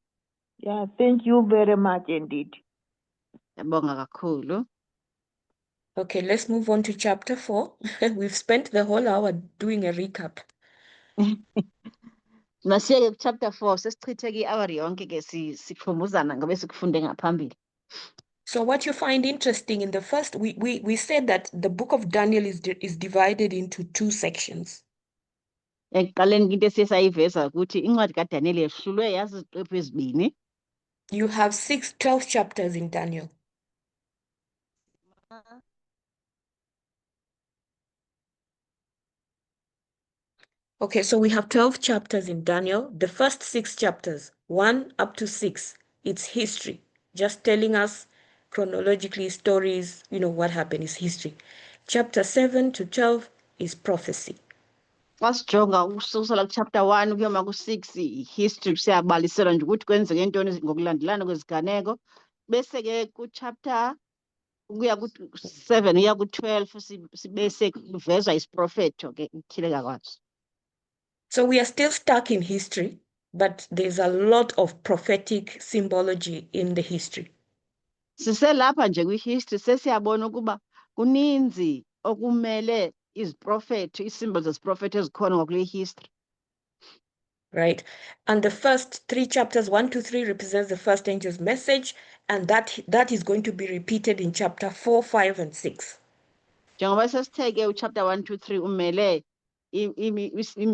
Yeah, thank you very much indeed. Yabonga kakhulu. Okay, let's move on to chapter 4. We've spent the whole hour doing a recap. Masiyeke ku-chapter 4 sesichithe i-hour yonke ke sikhumbuzana ngabe sikufunde ngaphambili. So what you find interesting in the first, we said that the book of Daniel is divided into 2 sections. Ekuqaleni into esiye sayiveza ukuthi incwadi kaDaniel yehlulwe yaziziqephu ezibini. You have 12 chapters in Daniel. Okay, so we have 12 chapters in Daniel. The first 6 chapters, 1 up to 6, it's history, just telling us chronologically stories, what happened is history. Chapter 7 to 12 is prophecy. Xa sijonga ukususela ku-chapter 1 kuyoma ku-6 history siyabaliselwa nje ukuthi kwenzeke ntoni ngokulandelana kweziganeko, bese ke ku-chapter ukuya ku-7 uya ku-12 bese kuvezwa isiprofetho ke ukuthileka kwaso. So we are still stuck in history, but there's a lot of prophetic symbology in the history. Siselapha nje kwi-history sesiyabona ukuba kuninzi okumele iziprofetho, i-symbols zesiprofetho ezikhona ngokule history. Right. And the first 3 chapters, 1 to 3, represents the first angel's message, and that is going to be repeated in chapter 4, 5, and 6. Njengoba sesitheke uchapter 1 to 3 umele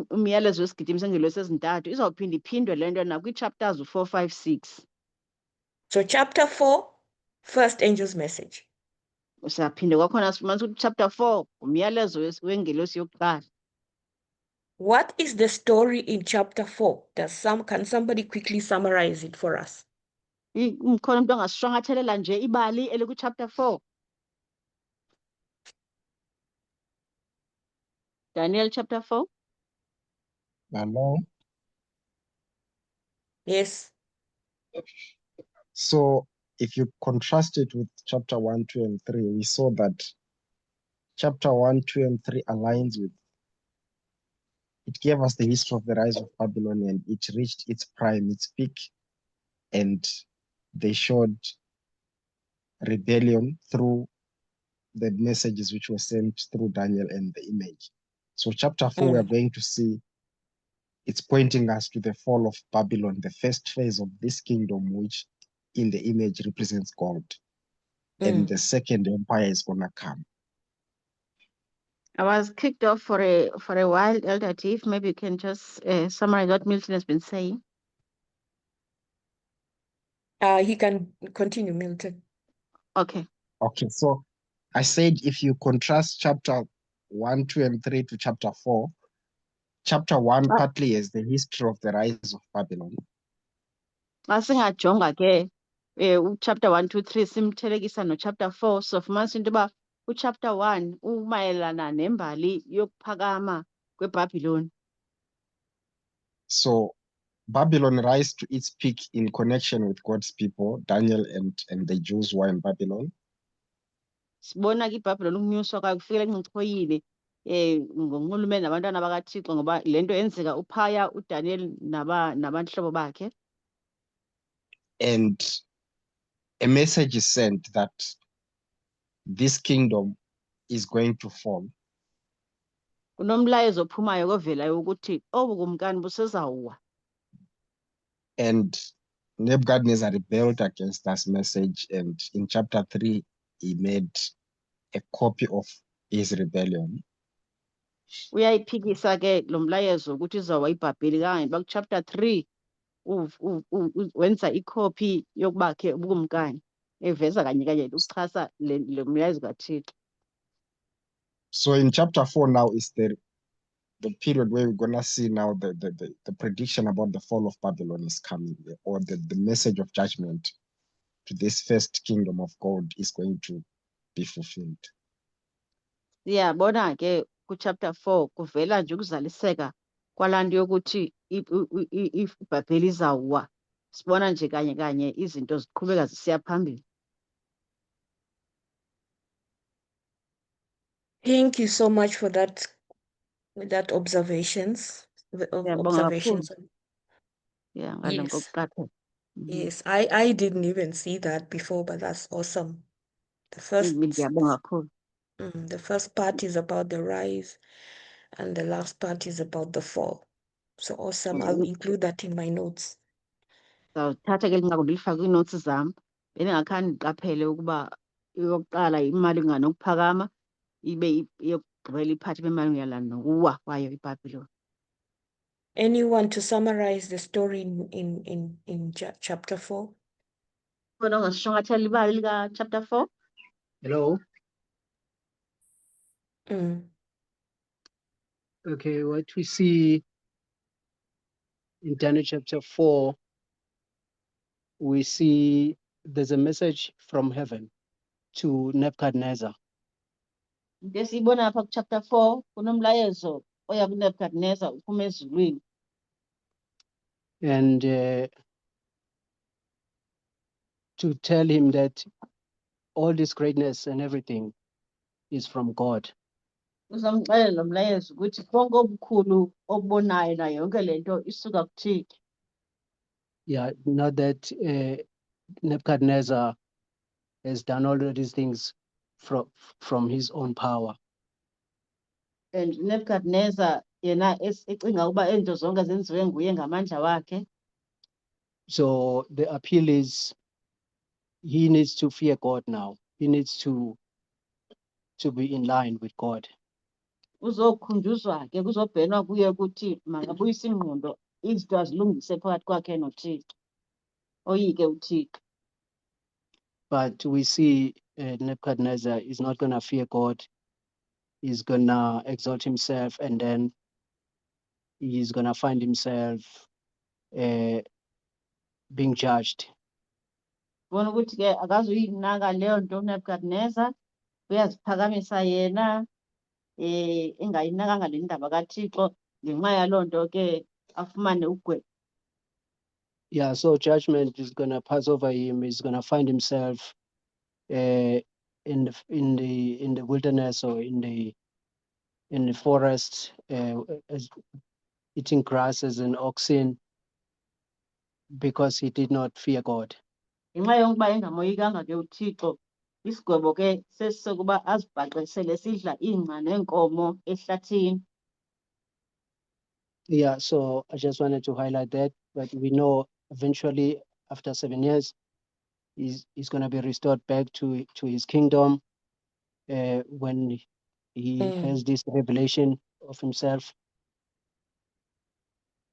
umyalezo wesigidimi sengelosi ezintathu izawuphinda iphindwe le nto nakwi-chapters 4, 5, 6. So chapter 4, first angel's message. Usaphinde kwakhona sifumanisa ukuthi chapter 4 umyalezo wengelosi yokuqala. What is the story in chapter 4? Can somebody quickly summarize it for us? Mkhona umuntu angasishwangathelela nje ibali elikwi-chapter 4. Daniel chapter 4. Hello. Yes. So if you contrast it with chapter 1, 2, and 3, we saw that chapter 1, 2, and 3 aligns with, it gave us the history of the rise of Babylon, and it reached its prime, its peak, and they showed rebellion through the messages which were sent through Daniel and the image. So chapter 4, we are going to see it's pointing us to the fall of Babylon, the first phase of this kingdom, which in the image represents God. And the second empire is going to come. I was kicked off for a while, Elder Tiff. Maybe you can just summarize what Milton has been saying. He can continue, Milton. Okay. Okay, so I said if you contrast chapter 1, 2, and 3 to chapter 4, chapter 1 partly is the history of the rise of Babylon. Masingajonga ke chapter 1, 2, 3 simthelekisa no chapter 4. So fumanisa into yoba chapter 1 umayelana nembali yokuphakama kweBhabhiloni. So Babylon rise to its peak in connection with God's people, Daniel and the Jews who were in Babylon. Sibona ke iBhabhiloni ukunyuswa kwayo kufikela encikoyini ngonxulumene nabantwana bakaThixo ngoba lento yenzeka uphaya uDaniel nabanhlobo bakhe. And a message is sent that this kingdom is going to fall. Kunomlayezo ophumayo ovelayo ukuthi obu kumkani busezawuwa. And Nebuchadnezzar rebelled against that message, and in chapter 3 he made a copy of his rebellion. Uyayiphikisa ke lo mlayezo ukuthi izawuwa iBhabhili kangangoba chapter 3 wenza icopy yokubakhe ubukumkani eveza kanye kanye ukuchasa le mlayezo kaThixo. So in chapter 4 now is the period where we're gonna see now the prediction about the fall of Babylon is coming, or the message of judgment to this first kingdom of God is going to be fulfilled. Siyabona ke ku chapter 4 kuvela nje ukuzaliseka kwalanto yokuthi iBhabheli izawuwa. Sibona nje kanye kanye izinto ziqhubeka zisiya phambili. Thank you so much for that observations. Observations. Yeah, Yes. Yes, I didn't even see that before, but that's awesome. The first part is about the rise, and the last part is about the fall. So awesome. I'll include that in my notes. Thatha ke linga kulifaka kwi-notes zami. Beningakhange ndiqaphele ukuba yokuqala imali nganokuphakama ibe yokugqibela iphathi bemali ngiyalana nokuwa kwayo iBhabhiloni. Anyone to summarize the story in chapter 4? Kodwa ungasishongathela ibali lika chapter 4. Hello. Okay, what we see in Daniel chapter 4, we see there's a message from heaven to Nebuchadnezzar. Ngesibona lapha ku chapter 4 kunomlayezo oya ku Nebuchadnezzar uphuma ezulwini. And to tell him that all this greatness and everything is from God. Uzamxelela lo mlayezo ukuthi konke obukhulu obubonayo na yonke lento isuka kuThixo. Yeah, not that Nebuchadnezzar has done all of these things from his own power. And Nebuchadnezzar yena ecinga ukuba ento zonke zenziwe nguye ngamandla wakhe. So the appeal is he needs to fear God now. He needs to be in line with God. Uzokhunjuzwa ke kuzobhenwa kuye ukuthi makabuyise ingqondo izinto azilungise phakathi kwakhe noThixo. Oyike uThixo. But we see Nebuchadnezzar is not going to fear God. He's going to exalt himself, and then he's going to find himself being judged. Bona ukuthi ke akazuyinaka leyo nto uNebuchadnezzar uyaziphakamisa yena engayinakanga le ndaba kaThixo ngenxa yaloo nto ke afumane ukugweba. Yeah, so judgment is gonna pass over him. He's gonna find himself in the wilderness or in the forest, as eating grass as an oxen, because he did not fear God. Ngenxa yokuba engamoyikanga ke uThixo, isigwebo ke sesisokuba azibhaqesele sidla ingca neenkomo ehlathini. Yeah, so I just wanted to highlight that, but we know eventually after 7 years, he's gonna be restored back to his kingdom when he has this revelation of himself.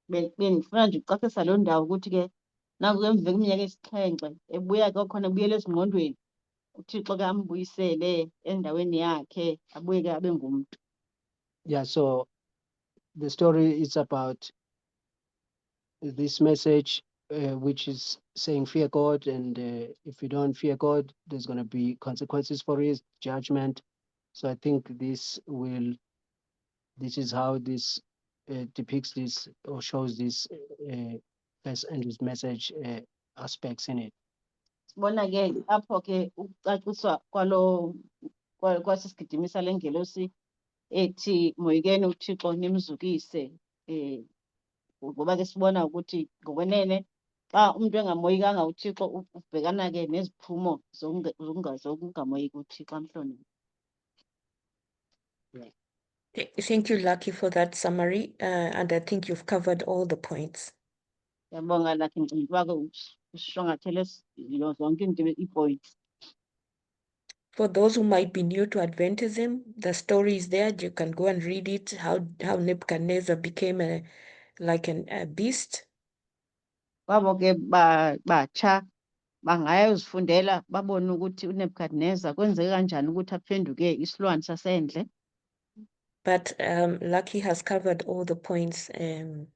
Bendifuna nje ucacisa loo ndawo ukuthi ke naku emva kweminyaka esixhenxe ebuya ke khona ebuyela ezingqondweni, uThixo ke ambuyisele endaweni yakhe abuye ke abe ngumntu. Yeah, so the story is about this message, which is saying fear God, and if you don't fear God, there's going to be consequences for his judgment. So I think this is how this depicts this or shows this first Andrew's message aspects in it. Sibona ke apho ke ukucaciswa kwasisigidimisa lengelosi ethi moyikeni uThixo nimzukise, ngoba ke sibona ukuthi ngokwenene xa umuntu engamoyikanga uThixo ubhekana ke neziphumo zokungamoyiki uThixo. Amhloniphe. Thank you, Lucky, for that summary. And I think you've covered all the points. Yabonga Lucky, ngicela uba ke usishwangathele zonke ii-points. For those who might be new to Adventism, the story is there. You can go and read it, how Nebuchadnezzar became a beast. Wabo ke batsha bangayozifundela babone ukuthi uNebukadnezar kwenzeke kanjani ukuthi aphenduke isilwane sasendle. But Lucky has covered all the points, and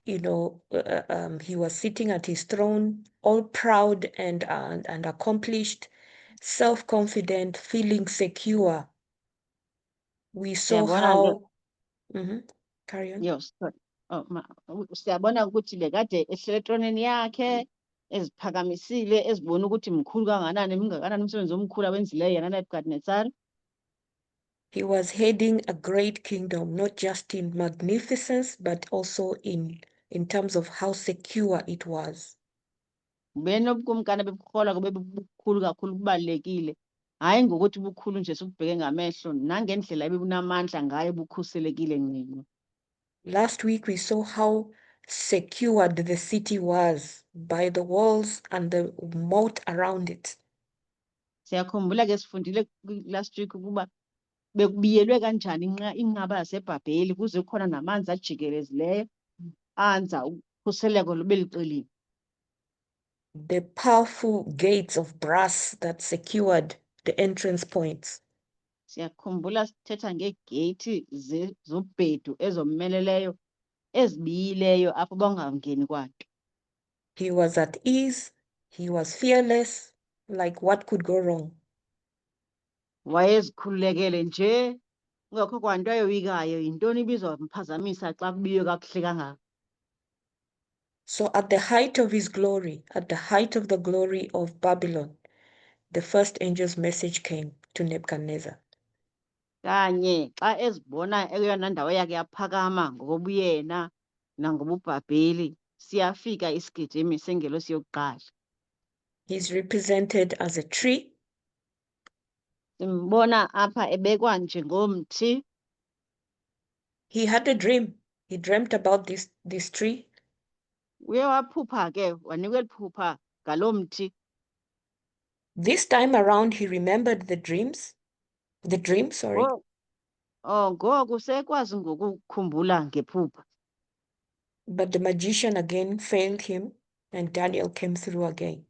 he was sitting at his throne, all proud and accomplished, self-confident, feeling secure. We saw how. Carry on. Yes. Siyabona ukuthi bekade ehlele etronini yakhe eziphakamisile ezibona ukuthi mkhulu kanganani mngakanani umsebenzi omkhulu awenzileyo yena Nebukadnezar. He was heading a great kingdom, not just in magnificence, but also in terms of how secure it was. Benobukumkani bebuhola kube bukhulu kakhulu kubalekile. Hayi ngokuthi bukhulu nje sikubheke ngamehlo nangendlela ebunamandla ngayo bukhuselekile ngqinqwa. Last week we saw how secured the city was by the walls and the moat around it. Siyakhumbula ke sifundile last week ukuba bekubiyelwe kanjani inqaba yaseBhabheli kuze khona namanzi ajikelezileyo anza ukhuseleko lube liqilile. The powerful gates of brass that secured the entrance points. Siyakhumbula sithetha ngeegate zobhedu ezomeleleyo ezibiyileyo apho bangangeni kwanto. He was at ease, he was fearless, like what could go wrong? Wayezikhululekele nje kungakho kwanto ayoyikayo, yintoni ibizwa mphazamisa xa kubiywe kakuhle kangaka. So at the height of his glory, at the height of the glory of Babylon, the first angel's message came to Nebuchadnezzar. Kanye xa ezibona eyona ndawo yakhe yaphakama ngokobuyena nangobuBhabheli siyafika isigidimi sengelosi yokuqala. He's represented as a tree. Simbona apha ebekwa njengomthi. He had a dream. He dreamt about this tree. Uye waphupha ke wanikwa eliphupha ngaloo mthi. This time around he remembered the dream, sorry. Ngoku sekwazi ngokukhumbula ngephupha. But the magician again failed him and Daniel came through again.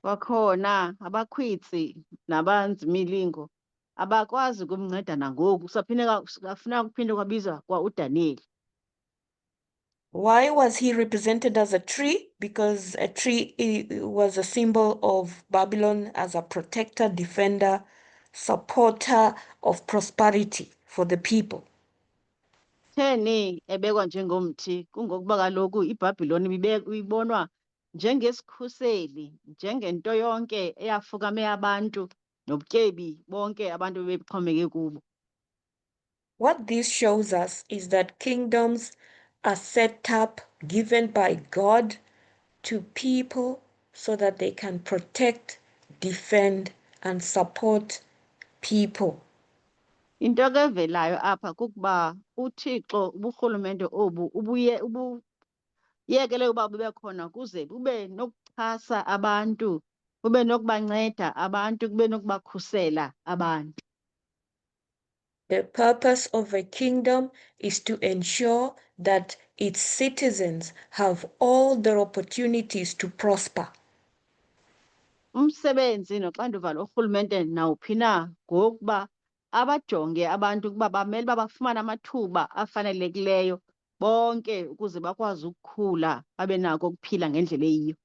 Kwakhona abakhwitsi nabanzimilingo abakwazi ukumnceda nangoku kafuna kuphinde kwabizwa kwa uDaniel. Why was he represented as a tree? Because a tree was a symbol of Babylon as a protector, defender, supporter of prosperity for the people. Theni ebekwa njengomthi kungokuba kaloku iBhabhiloni ibonwa njengesikhuseli, njengento yonke eyafukame abantu nobutyebi bonke abantu bebexhomeke kubo. What this shows us is that kingdoms are set up, given by God to people so that they can protect, defend, and support people. Into ke evelayo apha kukuba uThixo uburhulumente obu ubuyekele uba bube khona kuze bube nokuxhasa abantu, bube nokubanceda abantu, bube nokubakhusela abantu. The purpose of a kingdom is to ensure that its citizens have all the opportunities to prosper. Umsebenzi noxanduva lorhulumente nawuphi na ngokuba abajonge abantu ukuba bamele uba bafumane amathuba afanelekileyo bonke ukuze bakwazi ukukhula babe nako ukuphila ngendlela eyiyo.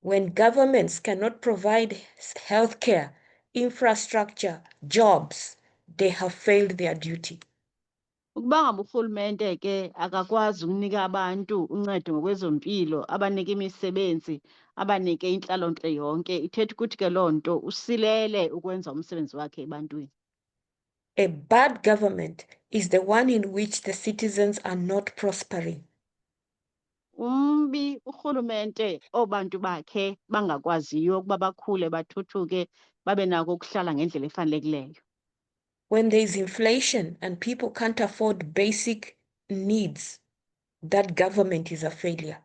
When governments cannot provide healthcare, infrastructure, jobs, they have failed their duty. Ukuba ngaba urhulumente ke akakwazi ukunika abantu uncedo ngokwezompilo, abanike imisebenzi, abanike intlalontle yonke, ithetha ukuthi ke loo nto usilele ukwenza umsebenzi wakhe ebantwini. A bad government is the one in which the citizens are not prospering. Umbi urhulumente obantu bakhe bangakwaziyo ukuba bakhule bathuthuke babe nako ukuhlala ngendlela efanelekileyo. When there is inflation and people can't afford basic needs, that government is a failure.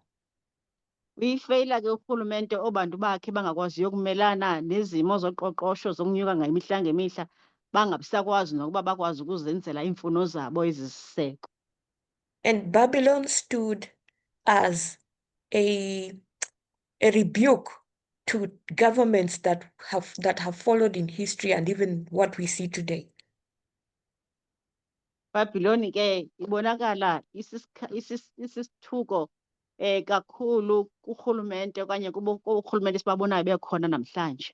Uyifeyila ke urhulumente obantu bakhe bangakwaziyo ukumelana nezimo zoqoqosho zokunyuka ngemihla ngemihla, bangabisakwazi nokuba bakwazi ukuzenzela iimfuno zabo ezisiseko. And Babylon stood as a rebuke to governments that have followed in history and even what we see today. Babyloni ke ibonakala isisithuko kakhulu kurhulumente okanye kubo urhulumente sibabonayo bekhona namhlanje.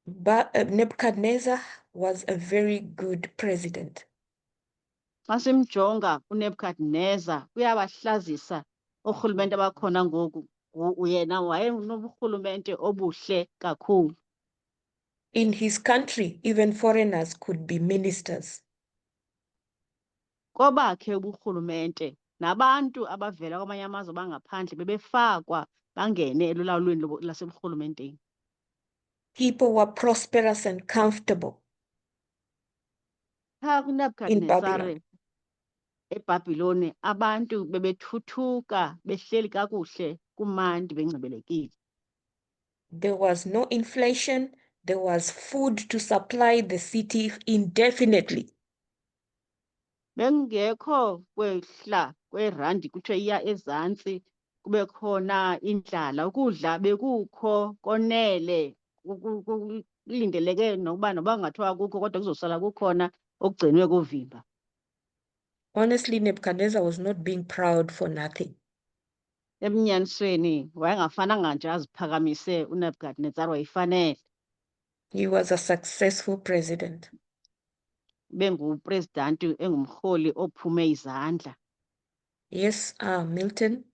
But Nebuchadnezzar was a very good president. Xa simjonga uNebukadneza uyabahlazisa urhulumente abakhona ngoku, yena wayenoburhulumente obuhle kakhulu. In his country, even foreigners could be ministers. Kobakhe uburhulumente nabantu abavela kwamanye amazwe bangaphandle bebefakwa bangene elulawulweni laseburhulumenteni. People were prosperous and comfortable Phaa in kuNebukadnezar Babylon. eBhabhiloni abantu bebethuthuka behleli kakuhle kumandi bengcebelekile. There was no inflation. There was food to supply the city indefinitely. Bengekho kwehla kwerandi kuthiwe iya ezantsi kube khona indlala, ukudla bekukho konele, kulindeleke noba kungathiwa kukho kodwa kuzosala kukhona okugcinwe kuvimba. Honestly, Nebuchadnezzar was not being proud for nothing. Ebunyanisweni wayengafananga nje aziphakamise uNebukadnezar wayifanele. He was a successful president. Benguprezidanti engumrholi ophume izandla. Yes, Milton.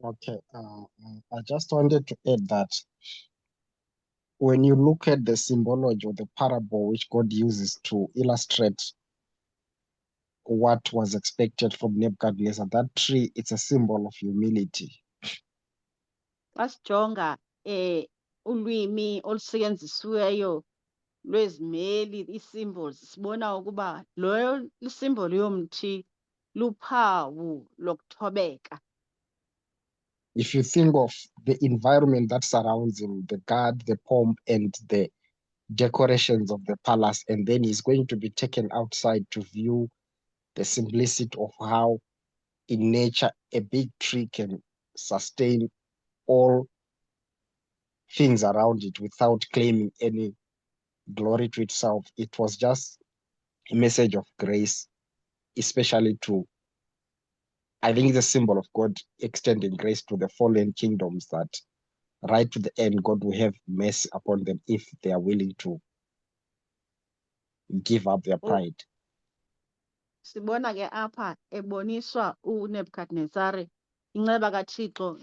Okay, I just wanted to add that when you look at the symbology or the parable which God uses to illustrate what was expected from Nebuchadnezzar, that tree, it's a symbol of humility. Xa sijonga ulwimi olusetyenzisiweyo lwezimeli, ii-symbols, sibona ukuba lo isimboli yomthi luphawu lokuthobeka. If you think of the environment that surrounds him, the guard, the pomp, and the decorations of the palace, and then he's going to be taken outside to view the simplicity of how in nature a big tree can sustain all things around it without claiming any glory to itself. It was just a message of grace, especially to, I think, the symbol of God extending grace to the fallen kingdoms that right to the end, God will have mercy upon them if they are willing to give up their Oh. pride. Sibona ke apha eboniswa uNebukadnezar inceba kaThixo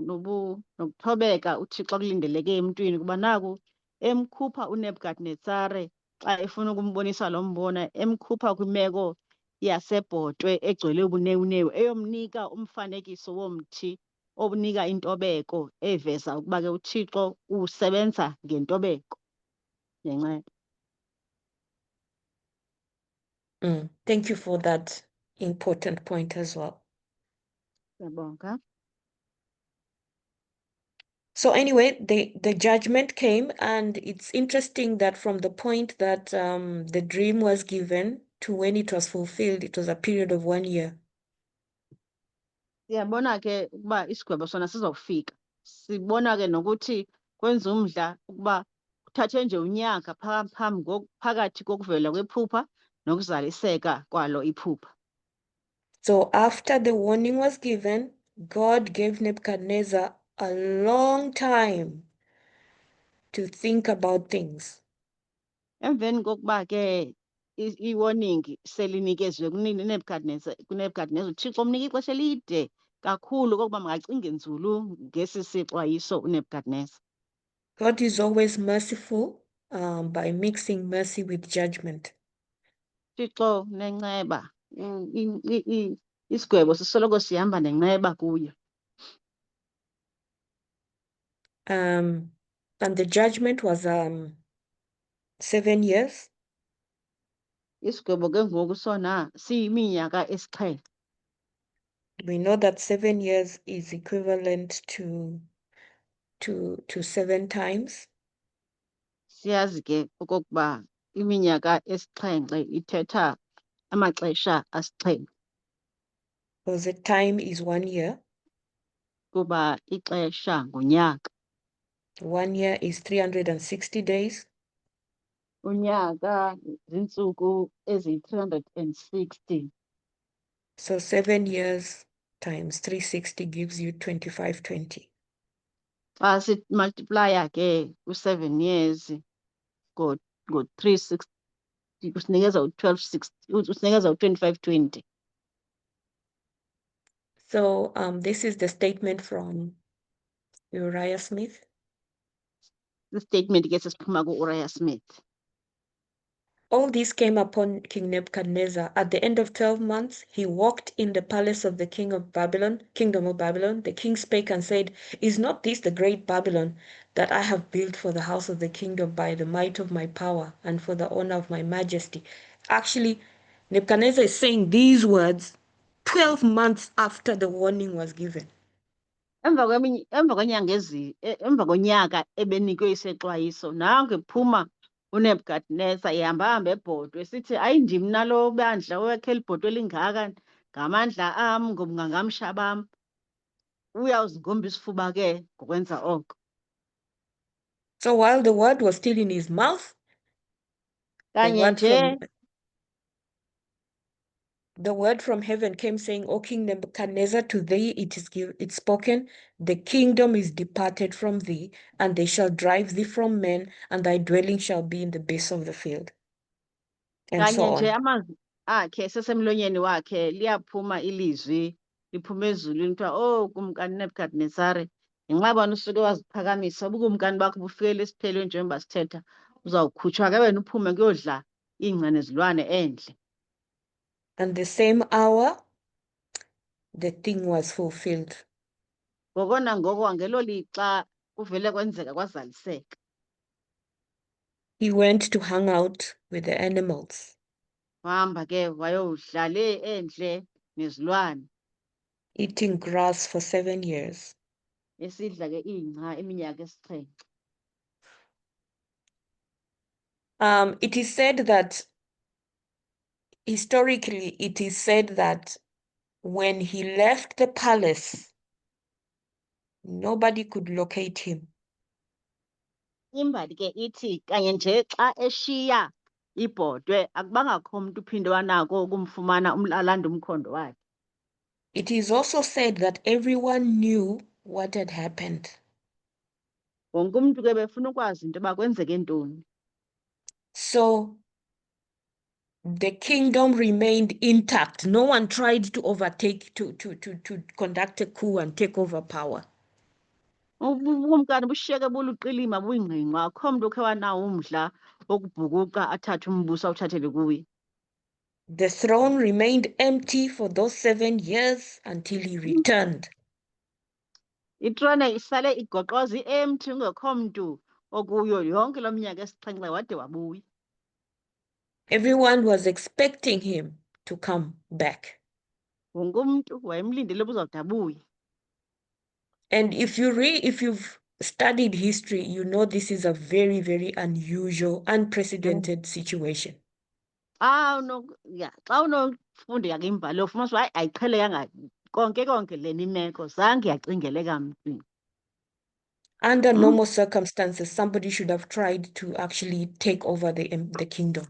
nokuthobeka uThixo akulindeleke emntwini kuba naku emkhupha uNebukadnezar xa efuna ukumbonisa lo mbono emkhupha kwimeko yasebhotwe egcwele ubunewunewu eyomnika umfanekiso womthi obunika intobeko eveza ukuba ke uThixo usebenza ngentobeko ngenxeba. Thank you for that important point as well. Siyabonga. So anyway, the judgment came, and it's interesting that from the point that the dream was given to when it was fulfilled, it was a period of 1 year. Siyabona ke ukuba isigwebo sona sizofika. Sibona ke nokuthi kwenza umdla ukuba kuthathe nje unyaka phakathi kokuvela kwephupha nokuzaliseka kwalo iphupha. So after the warning was given, God gave Nebuchadnezzar a long time to think about things. Emveni kokuba ke i-warning selinikezwe kuNebukadnezar, uThixo umnika ixesha elide kakhulu kokuba makacinge nzulu ngesi sixwayiso uNebukadnezar. God is always merciful by mixing mercy with judgment. Thixo nenceba, isigwebo sisoloko sihamba nenceba kuyo. And the judgment was 7 years. Isigwebo ke ngoku sona siyiminyaka esixhenxe. We know that 7 years is equivalent to 7 times. Siyazi ke okokuba iminyaka esixhenxe ithetha amaxesha asixhenxe. Because the time is 1 year. Kuba ixesha ngonyaka. 1 year is 360 days. Unyaka zintsuku eziyi-360. So 7 years times 360 gives you 2520. Xa simultiplaya ke u-7 years ngo-360 usinikeza u-1260, usinikeza u-2520. So this is the statement from Uriah Smith. The statement ke sesiphuma ku-Uriah Smith. All this came upon King Nebuchadnezzar. At the end of 12 months, he walked in the palace of the king of Babylon, kingdom of Babylon. The king spake and said, Is not this the great Babylon that I have built for the house of the kingdom by the might of my power and for the honor of my majesty? Actually, Nebuchadnezzar is saying these words 12 months after the warning was given. Emva konyaka ebenikwe isexwayiso nanku ephuma uNebukadnezar ehamba ebhodwe sithi ayi ndim nalo bandla owakhe libhodwe elingaka ngamandla am ngobungangamsha bam. Uyawuzigomba isifuba ke ngokwenza oko. So while the word was still in his mouth, the word from heaven came saying, O King Nebuchadnezzar, to thee it's spoken, the kingdom is departed from thee, and they shall drive thee from men, and thy dwelling shall be in the base of the field. And so Kanye nje on. amazwi akhe sesemlonyeni wakhe liyaphuma ilizwi liphuma ezulwini kuthiwa oh kumkani Nebukadnezar ngenxa bani usuke waziphakamisa ubukumkani bakho bufikele esiphelweni njengoba sithetha uzawukhutshwa ke wena uphume kuyodla ingca nezilwane endle. And the same hour, the thing was fulfilled. Ngoko nangoko ngelo lixa kuvele kwenzeka kwazaliseka. He went to hang out with the animals. Wahamba ke wayodla le endle nezilwane. Eating grass for 7 years. Esidla ke ingca iminyaka esixhenxe. It is said that, historically, it is said that when he left the palace, nobody could locate him. Imbali ke ithi kanye nje xa eshiya ibhodwe akubangakho umuntu uphinde wanako ukumfumana umlanda umkhondo wakhe. It is also said that everyone knew what had happened. Wonke umuntu ke befuna ukwazi into yoba kwenzeke ntoni. So the kingdom remained intact. No one tried to overtake, to conduct a coup and take over power. Ubukumkani bushiyeke buluqilima buyingqingqa, akho muntu okhe wanawo umdla wokubhukuqa athathe umbuso awuthathele kuye. The throne remained empty for those 7 years until he returned. Itrone isale igoqoza i-empty kungekho mntu okuyo yonke lo minyaka esixhenxe wade wabuya. Everyone was expecting him to come back. Wonke umuntu wayemlindele uba uzawude abuye. And if you've studied history, you know this is a very, very unusual, unprecedented situation. Ya, xa unofunda yakimbali ufumanisa uba hayi ayiqhelekanga konke lena imeko zange yacingeleka mntwini. Under normal circumstances, somebody should have tried to actually take over the kingdom.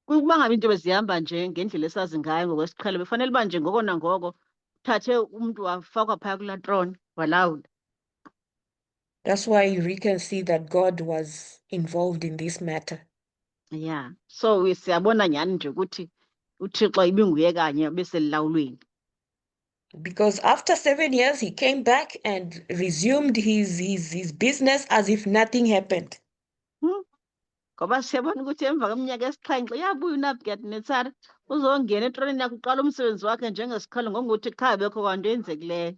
Kuba ngabe into bezihamba nje ngendlela esazi ngayo ngokwesiqhelo befanele uba nje ngoko nangoko uthathe umuntu wafakwa phaya kulaa trone walawula. That's why we can see that God was involved in this matter. Yeah, so siyabona nyhani nje ukuthi uThixo ibinguye kanye beselulawulweni. Because after 7 years, he came back and resumed his business as if nothing happened. Ngoba siyabona ukuthi emva kweminyaka esixhenxe uyabuya uNebukadnezar uzongena etronini yakhe uqala umsebenzi wakhe njengesiqhelo ngokuthi kha bekho kwanto eyenzekileyo.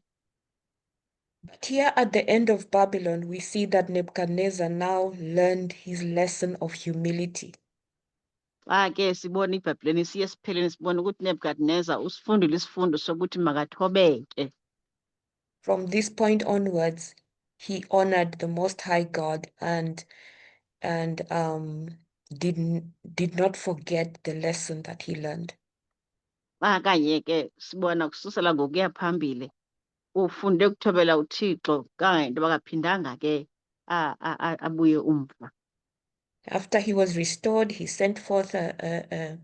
But here at the end of Babylon, we see that Nebuchadnezzar now learned his lesson of humility. Xa ke sibona iBhayibhileni siye sipheleni sibona ukuthi uNebukadnezar usifundile isifundo sokuthi makathobeke. From this point onwards, he honored the Most High God and did not forget the lesson that he learned. Xa kanye ke sibona kususela ngokuya phambili ufunde ukuthobela uThixo kangento bakaphindanga ke abuye umva. After he was restored, he sent forth a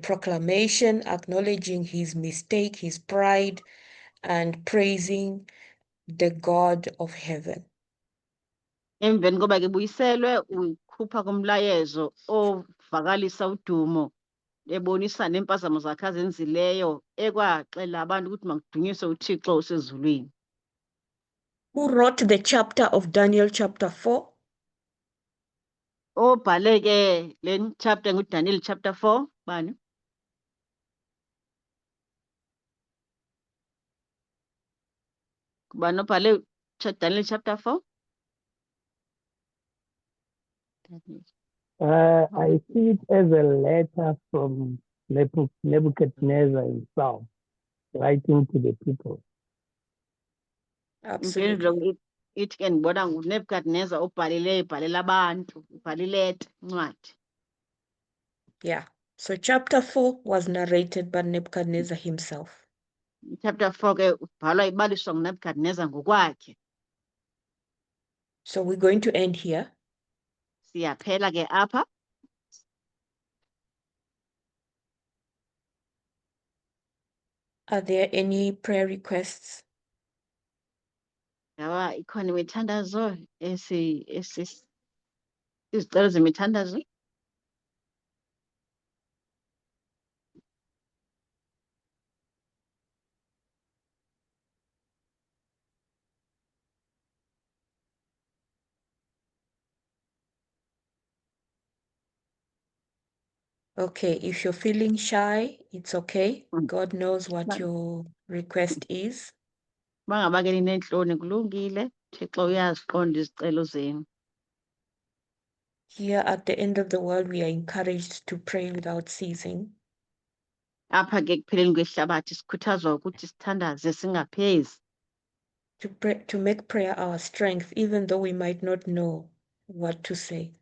proclamation acknowledging his mistake, his pride, and praising the God of heaven. Emveni koba ke buyiselwe ukhupha komlayezo ovakalisa udumo ebonisa nempazamo zakhe azenzileyo ekwaxela abantu ukuthi makudunyiswe uThixo usezulwini. Who wrote the chapter of Daniel chapter 4? Obhale ke le chapter nguDaniel chapter 4 bani? Kubani obhale Daniel chapter 4? I see it as a letter from Nebuchadnezzar himself, writing to the people. Absolutely. Impendulo ithi ke ndibona nguNebukadnezar obhalileyo ibhalela abantu ubhalileta incwadi. Yeah. So chapter 4 was narrated by Nebuchadnezzar himself. Chapter 4 ke ubhalwa ibaliswa nguNebukadnezar ngokwakhe. So we're going to end here. Siyaphela ke apha. Are there any prayer requests? Ngaba ikhona imithandazo izicelo zemithandazo. Okay, if you're feeling shy, it's okay. Mm. God knows what Right. your request is. Bangaba ke ninenhloni kulungile, Thixo uyaziqonda izicelo zenu. Here at the end of the world, we are encouraged to pray without ceasing. Apha ke kupheleni kwehlabathi sikhuthazwa ukuthi sithandaze singaphezi. To pray, to make prayer our strength, even though we might not know what to say.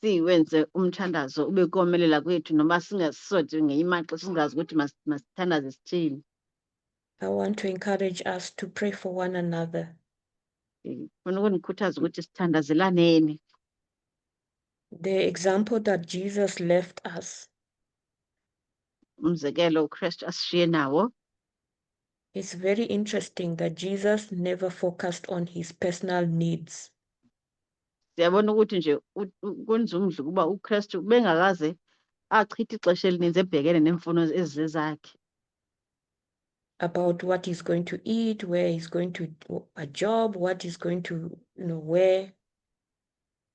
Siwenze umthandazo ube komelela kwethu noma singasisodi ngenye imaxa singazi ukuthi masithandaze sithini. I want to encourage us to pray for one another. Funa ukunikhuthaza ukuthi sithandazelaneni. The example that Jesus left us Umzekelo uKristu asishiye nawo It's very interesting that Jesus never focused on his personal needs. Siyabona ukuthi nje kwenza umdla ukuba uKristu bengakaze achithe ixesha elininzi ebhekene neemfuno ezizezakhe. About what he's going to eat, where he's going to do a job, what he's going to, wear.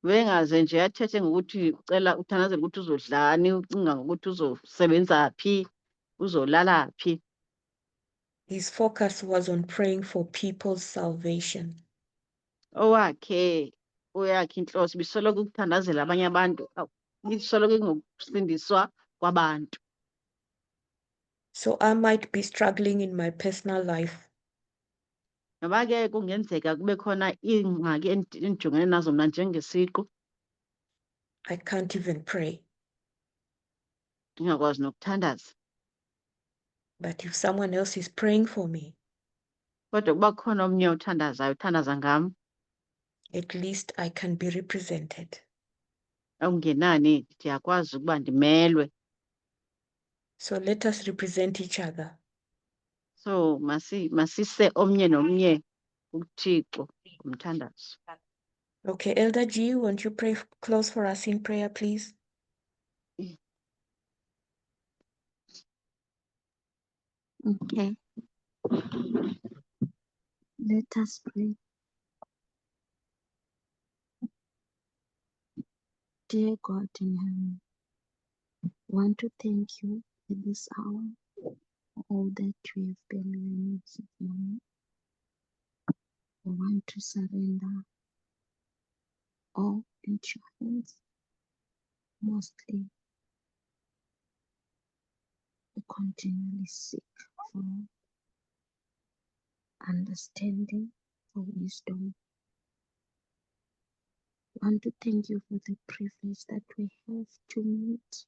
Bengaze nje athethe ngokuthi ucela uthandazela ukuthi uzodlani, ucinga ngokuthi uzosebenza phi, uzolala phi. His focus was on praying for people's salvation. Oyakhe inhloso bisoloko ukuthandazela abanye abantu, bisoloko ngokusindiswa kwabantu. So I might be struggling in my personal life. Ngoba ke kungenzeka kube khona iingxaki endijongene nazo mna njengesiqu, I can't even pray. ndingakwazi nokuthandaza. But if someone else is praying for me, Kodwa kuba khona omnye uthandazayo, uthandaza ngam, at least I can be represented. awungenani ndiyakwazi ukuba ndimelwe. So let us represent each other. So masise omnye nomnye kuThixo ngomthandazo. Okay, Elder G, won't you close for us in prayer, please? Okay. Let us pray. Dear God in heaven, I want to thank you at this hour for all that you have been doing this morning. I want to surrender all into your hands, mostly to continually seek for understanding, for wisdom. I want to thank you for the privilege that we have to meet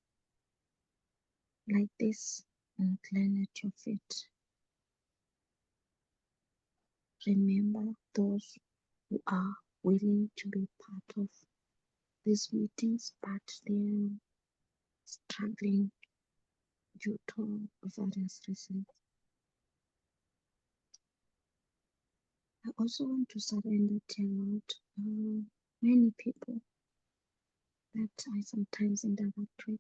like this and learn at your feet. Remember those who are willing to be part of these meetings, but they are struggling due to various reasons. I also want to surrender to you, Lord, many people that I sometimes interact with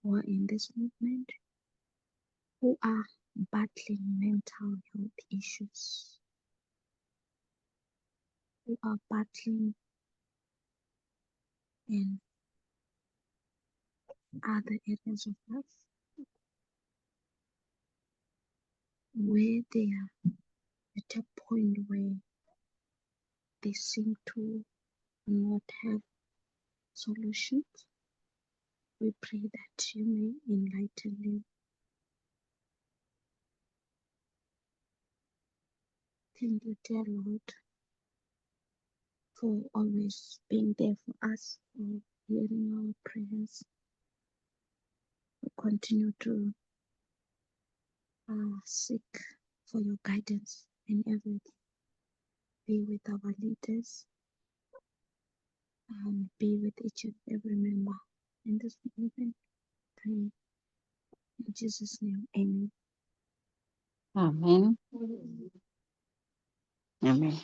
who are in this movement, who are battling mental health issues, who are battling in other areas of life where they are at a point where they seem to not have solutions. We pray that you may enlighten them. Thank you, dear Lord, for always being there for us, for hearing our prayers. We continue to seek for your guidance in everything. Be with our leaders and be with each and every member in this movement. Pray in Jesus' name, amen. Amen. Amen.